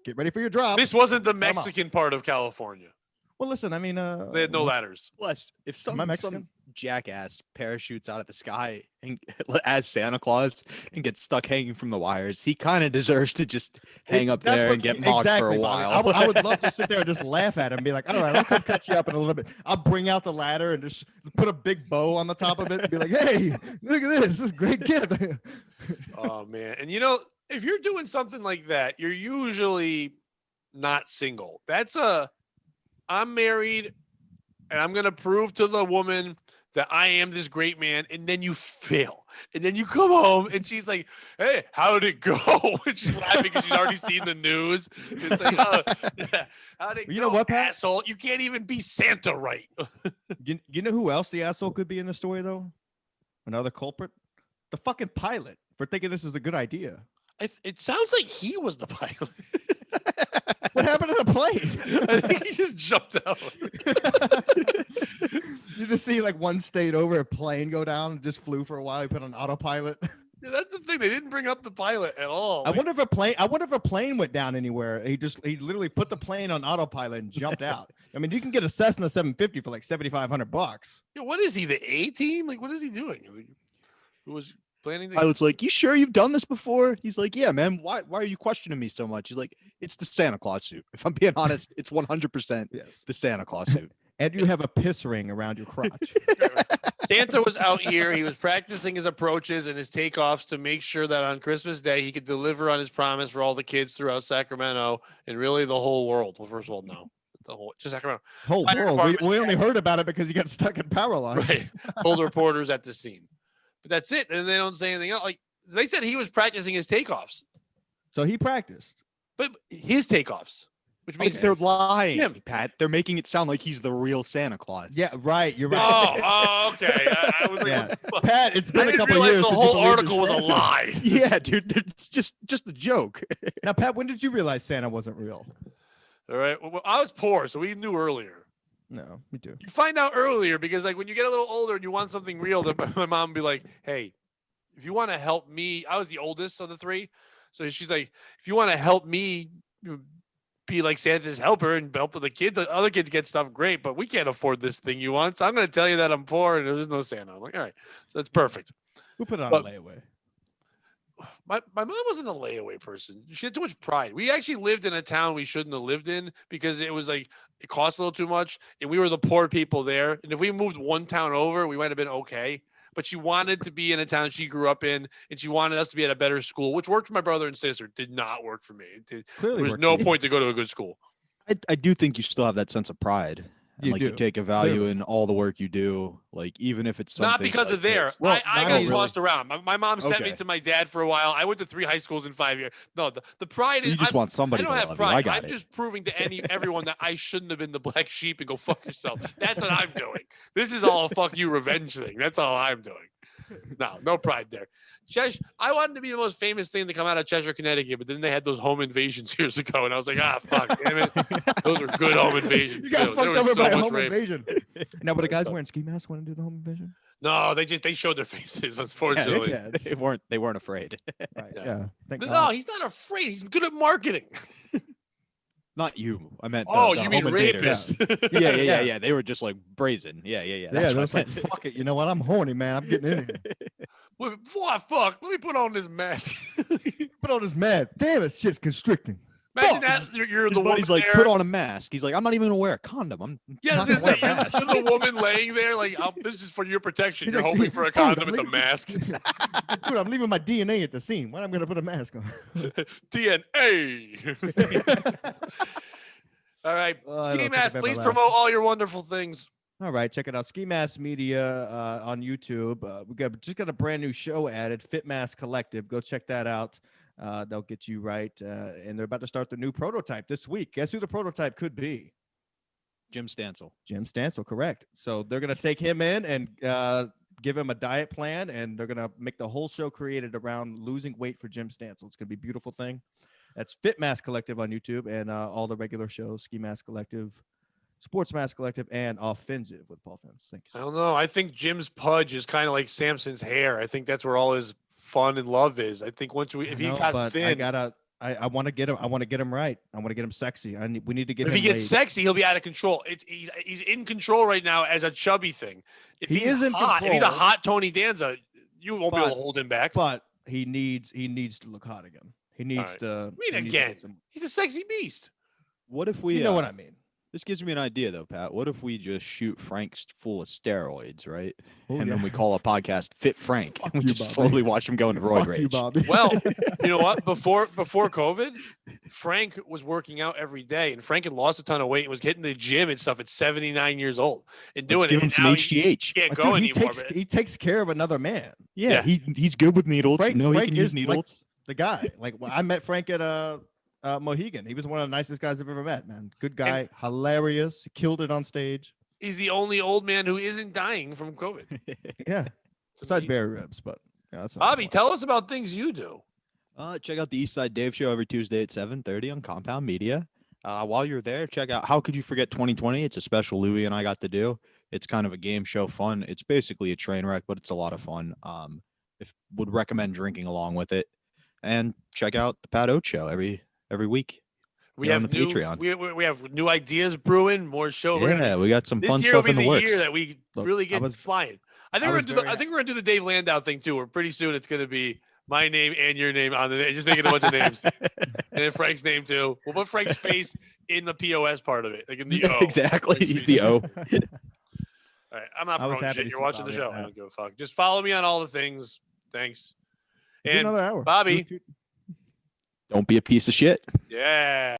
Speaker 3: get ready for your drop.
Speaker 1: This wasn't the
Speaker 3: Cut 'em off.
Speaker 1: Mexican part of California.
Speaker 3: Well, listen, I mean,
Speaker 1: They had no ladders.
Speaker 2: Plus, if
Speaker 3: Am I
Speaker 2: some
Speaker 3: Mexican?
Speaker 2: jackass parachutes out of the sky and as Santa Claus and gets stuck hanging from the wires, he kind of deserves to just hang up
Speaker 3: That's
Speaker 2: there
Speaker 3: what-
Speaker 2: and get mocked
Speaker 3: exactly,
Speaker 2: for a
Speaker 3: Bobby.
Speaker 2: while.
Speaker 3: I would love to sit there and just laugh at him and be like, all right, I'll come cut you up in a little bit. I'll bring out the ladder and just put a big bow on the top of it and be like, hey, look at this. This is a great gift.
Speaker 1: Oh man. And you know, if you're doing something like that, you're usually not single. I'm married and I'm going to prove to the woman that I am this great man. And then you fail. And then you come home and she's like, hey, how did it go? And she's laughing because she's already seen the news. It's like, oh, yeah. How did it go,
Speaker 3: You know what, Pat?
Speaker 1: asshole? You can't even be Santa right.
Speaker 3: You know who else the asshole could be in the story, though? Another culprit? The fucking pilot for thinking this is a good idea.
Speaker 1: It sounds like he was the pilot.
Speaker 3: What happened to the plane?
Speaker 1: I think he just jumped out.
Speaker 3: You just see like one state over a plane go down and just flew for a while. He put on autopilot.
Speaker 1: Yeah, that's the thing. They didn't bring up the pilot at all.
Speaker 3: I wonder if a plane went down anywhere. He literally put the plane on autopilot and jumped out. I mean, you can get a Cessna 750 for like $7,500.
Speaker 1: Yeah, what is he? The A team? Like, what is he doing? Like, who was planning the
Speaker 2: Pilot's like, you sure you've done this before? He's like, yeah, man. Why are you questioning me so much? He's like, it's the Santa Claus suit. If I'm being honest, it's 100% the Santa Claus suit.
Speaker 3: And you have a piss ring around your crotch.
Speaker 1: Santa was out here. He was practicing his approaches and his takeoffs to make sure that on Christmas Day he could deliver on his promise for all the kids throughout Sacramento and really the whole world. Well, first of all, no, just Sacramento.
Speaker 3: Whole
Speaker 1: Fire
Speaker 3: world.
Speaker 1: department,
Speaker 3: We only heard about it because he got stuck in power lines.
Speaker 1: Right. Told reporters at the scene, but that's it. And they don't say anything else. Like they said, he was practicing his takeoffs,
Speaker 3: So he practiced.
Speaker 1: but his takeoffs, which means
Speaker 2: They're lying,
Speaker 1: him.
Speaker 2: Pat. They're making it sound like he's the real Santa Claus.
Speaker 3: Yeah, right. You're right.
Speaker 1: Oh, okay. I was like,
Speaker 3: Yeah.
Speaker 1: what the fuck?
Speaker 3: Pat, it's
Speaker 1: I
Speaker 3: been a
Speaker 1: didn't
Speaker 3: couple
Speaker 1: realize
Speaker 3: years.
Speaker 1: the
Speaker 3: since you
Speaker 1: whole
Speaker 3: believed in
Speaker 1: article was a
Speaker 3: Santa.
Speaker 1: lie.
Speaker 2: Yeah, dude. It's just a joke.
Speaker 3: Now, Pat, when did you realize Santa wasn't real?
Speaker 1: All right. Well, I was poor, so we knew earlier.
Speaker 3: No, me too.
Speaker 1: You find out earlier because, like, when you get a little older and you want something real, then my mom would be like, "Hey, if you want to help me," I was the oldest of the three, so she's like, "If you want to help me be like Santa's helper and help with the kids, other kids get stuff, great, but we can't afford this thing you want, so I'm going to tell you that I'm poor and there's no Santa." I'm like, "All right, so that's perfect."
Speaker 3: Who put it on
Speaker 1: But-
Speaker 3: a layaway?
Speaker 1: My mom wasn't a layaway person. She had too much pride. We actually lived in a town we shouldn't have lived in because it was like it cost a little too much, and we were the poor people there. And if we moved one town over, we might have been okay. But she wanted to be in a town she grew up in, and she wanted us to be at a better school, which worked for my brother and sister. Did not work for me. There
Speaker 3: Clearly,
Speaker 1: was
Speaker 3: worked
Speaker 1: no
Speaker 3: for you.
Speaker 1: point to go to a good school.
Speaker 2: I do think you still have that sense of pride. And
Speaker 3: You
Speaker 2: like you
Speaker 3: do,
Speaker 2: take a value
Speaker 3: clearly.
Speaker 2: in all the work you do, like even if it's something
Speaker 1: Not because
Speaker 2: like
Speaker 1: of there.
Speaker 2: this.
Speaker 3: Well,
Speaker 1: I
Speaker 3: not
Speaker 1: got
Speaker 3: really.
Speaker 1: tossed around. My mom sent me
Speaker 2: Okay.
Speaker 1: to my dad for a while. I went to 3 high schools in 5 years. No, the pride
Speaker 2: So
Speaker 1: is
Speaker 2: you just
Speaker 1: I'm-
Speaker 2: want somebody
Speaker 1: I don't
Speaker 2: to
Speaker 1: have
Speaker 2: love you.
Speaker 1: pride.
Speaker 2: I got
Speaker 1: I'm
Speaker 2: it.
Speaker 1: just proving to everyone that I shouldn't have been the black sheep and go fuck yourself. That's what I'm doing. This is all a fuck you revenge thing. That's all I'm doing. No pride there. I wanted to be the most famous thing to come out of Cheshire, Connecticut, but then they had those home invasions years ago, and I was like, fuck, damn it. Those were good home invasions.
Speaker 3: You got
Speaker 1: too. There
Speaker 3: fucked
Speaker 1: was
Speaker 3: over
Speaker 1: so
Speaker 3: by a
Speaker 1: much
Speaker 3: home
Speaker 1: rape.
Speaker 3: invasion. Now, were the guys wearing ski masks want to do the home invasion?
Speaker 1: No, they showed their faces, unfortunately.
Speaker 3: dickheads.
Speaker 2: They weren't afraid.
Speaker 3: Right.
Speaker 1: Yeah.
Speaker 3: Yeah. Thank
Speaker 1: No,
Speaker 3: God.
Speaker 1: he's not afraid. He's good at marketing.
Speaker 2: Not you. I meant.
Speaker 1: Oh,
Speaker 2: the
Speaker 1: you mean
Speaker 2: home invaders.
Speaker 1: rapists?
Speaker 2: Yeah. They were just like brazen. Yeah.
Speaker 3: Yeah,
Speaker 2: That's
Speaker 3: they're
Speaker 2: what
Speaker 3: just
Speaker 2: I
Speaker 3: like,
Speaker 2: meant.
Speaker 3: fuck it. You know what? I'm horny, man. I'm getting in here.
Speaker 1: Wait, before I fuck, let me put on this mask.
Speaker 3: Put on this man. Damn, it's just constricting.
Speaker 1: Imagine
Speaker 3: Fuck.
Speaker 1: that you're
Speaker 2: His
Speaker 1: the woman
Speaker 2: buddy's like,
Speaker 1: there.
Speaker 2: put on a mask. He's like, I'm not even gonna wear a condom. I'm
Speaker 1: Yeah, I
Speaker 2: not
Speaker 1: was
Speaker 2: gonna
Speaker 1: gonna
Speaker 2: wear a
Speaker 1: say,
Speaker 2: mask.
Speaker 1: you're the woman laying there, like, this is for your protection.
Speaker 3: He's
Speaker 1: You're
Speaker 3: like,
Speaker 1: hoping for a
Speaker 3: dude,
Speaker 1: condom,
Speaker 3: I'm
Speaker 1: it's a
Speaker 3: leaving-
Speaker 1: mask.
Speaker 3: Dude, I'm leaving my DNA at the scene. When I'm gonna put a mask on?
Speaker 1: DNA. All right,
Speaker 3: Oh, I don't
Speaker 1: Ski
Speaker 3: think
Speaker 1: Mask,
Speaker 3: I've ever
Speaker 1: please
Speaker 3: laughed.
Speaker 1: promote all your wonderful things.
Speaker 3: All right, check it out. Ski Mask Media on YouTube. We just got a brand new show added, Fit Mask Collective. Go check that out. They'll get you right. And they're about to start the new prototype this week. Guess who the prototype could be?
Speaker 2: Jim Stansel.
Speaker 3: Jim Stansel, correct. So they're going to take him in and give him a diet plan, and they're going to make the whole show created around losing weight for Jim Stansel. It's going to be a beautiful thing. That's Fit Mask Collective on YouTube, and all the regular shows, Ski Mask Collective, Sports Mask Collective, and Offensive with Paul Fentz. Thank
Speaker 1: I
Speaker 3: you.
Speaker 1: don't know. I think Jim's pudge is kind of like Samson's hair. I think that's where all his fun and love is. I think once if he got thin,
Speaker 3: I want to get him. I want to get him right. I want to get him sexy. We need to get
Speaker 1: if
Speaker 3: him.
Speaker 1: he gets
Speaker 3: laid.
Speaker 1: sexy, he'll be out of control. He's in control right now as a chubby thing. If
Speaker 3: He
Speaker 1: he's
Speaker 3: is in
Speaker 1: hot, if he's a
Speaker 3: control.
Speaker 1: hot Tony Danza, you won't be able to hold him back.
Speaker 3: But he needs to look hot again. He needs to.
Speaker 1: I mean, again, he's a sexy beast.
Speaker 2: What if we?
Speaker 3: You know what I mean?
Speaker 2: This gives me an idea, though, Pat. What if we just shoot Frank full of steroids, right?
Speaker 3: Oh,
Speaker 2: and
Speaker 3: yeah.
Speaker 2: then we call a podcast "Fit Frank," and we
Speaker 3: you,
Speaker 2: just
Speaker 3: Bobby.
Speaker 2: slowly watch him go into roid
Speaker 3: Fuck
Speaker 2: rage.
Speaker 3: you, Bobby.
Speaker 1: Well, you know what? Before COVID, Frank was working out every day, and Frank had lost a ton of weight and was hitting the gym and stuff at 79 years old and doing
Speaker 2: Let's give
Speaker 1: it.
Speaker 2: him
Speaker 1: And
Speaker 2: some
Speaker 1: now
Speaker 2: HGH.
Speaker 1: He can't
Speaker 3: Dude,
Speaker 1: go
Speaker 3: he
Speaker 1: anymore.
Speaker 3: he takes care of another man.
Speaker 2: Yeah, he's good with needles.
Speaker 3: Frank,
Speaker 2: he
Speaker 3: Frank
Speaker 2: can use
Speaker 3: is like
Speaker 2: needles.
Speaker 3: the guy. Like I met Frank at Mohegan. He was one of the nicest guys I've ever met, man. Good guy, hilarious, killed it on stage.
Speaker 1: He's the only old man who isn't dying from COVID.
Speaker 3: Yeah.
Speaker 1: It's
Speaker 3: Besides
Speaker 1: amazing.
Speaker 3: Barry Ribs, but that's
Speaker 1: Bobby, tell us about things you do.
Speaker 2: Check out the East Side Dave Show every Tuesday at 7:30 on Compound Media. While you're there, check out How Could You Forget 2020? It's a special Louie and I got to do. It's kind of a game show fun. It's basically a train wreck, but it's a lot of fun. Would recommend drinking along with it. And check out the Pat Oates Show every week.
Speaker 1: We
Speaker 2: You're
Speaker 1: have
Speaker 2: on the
Speaker 1: new
Speaker 2: Patreon.
Speaker 1: we have new ideas brewing, more show.
Speaker 2: Yeah, we got some
Speaker 1: This
Speaker 2: fun
Speaker 1: year will
Speaker 2: stuff
Speaker 1: be
Speaker 2: in the
Speaker 1: the
Speaker 2: works.
Speaker 1: year that we
Speaker 3: Look,
Speaker 1: really get flying. I think we're gonna do the Dave Landau thing too. Where pretty soon it's gonna be my name and your name on the just making a bunch of names, and then Frank's name too. We'll put Frank's face in the POS part of it, like in the O.
Speaker 2: Exactly, he's the O.
Speaker 1: All right, I'm not
Speaker 3: I was
Speaker 1: promoting
Speaker 3: happy
Speaker 1: shit.
Speaker 3: to
Speaker 1: You're
Speaker 3: see
Speaker 1: watching the
Speaker 3: Bobby
Speaker 1: show.
Speaker 3: on
Speaker 1: I
Speaker 3: that.
Speaker 1: don't give a fuck. Just follow me on all the things. Thanks.
Speaker 3: Do
Speaker 1: And
Speaker 3: another hour.
Speaker 1: Bobby.
Speaker 2: Don't be a piece of shit.
Speaker 1: Yeah.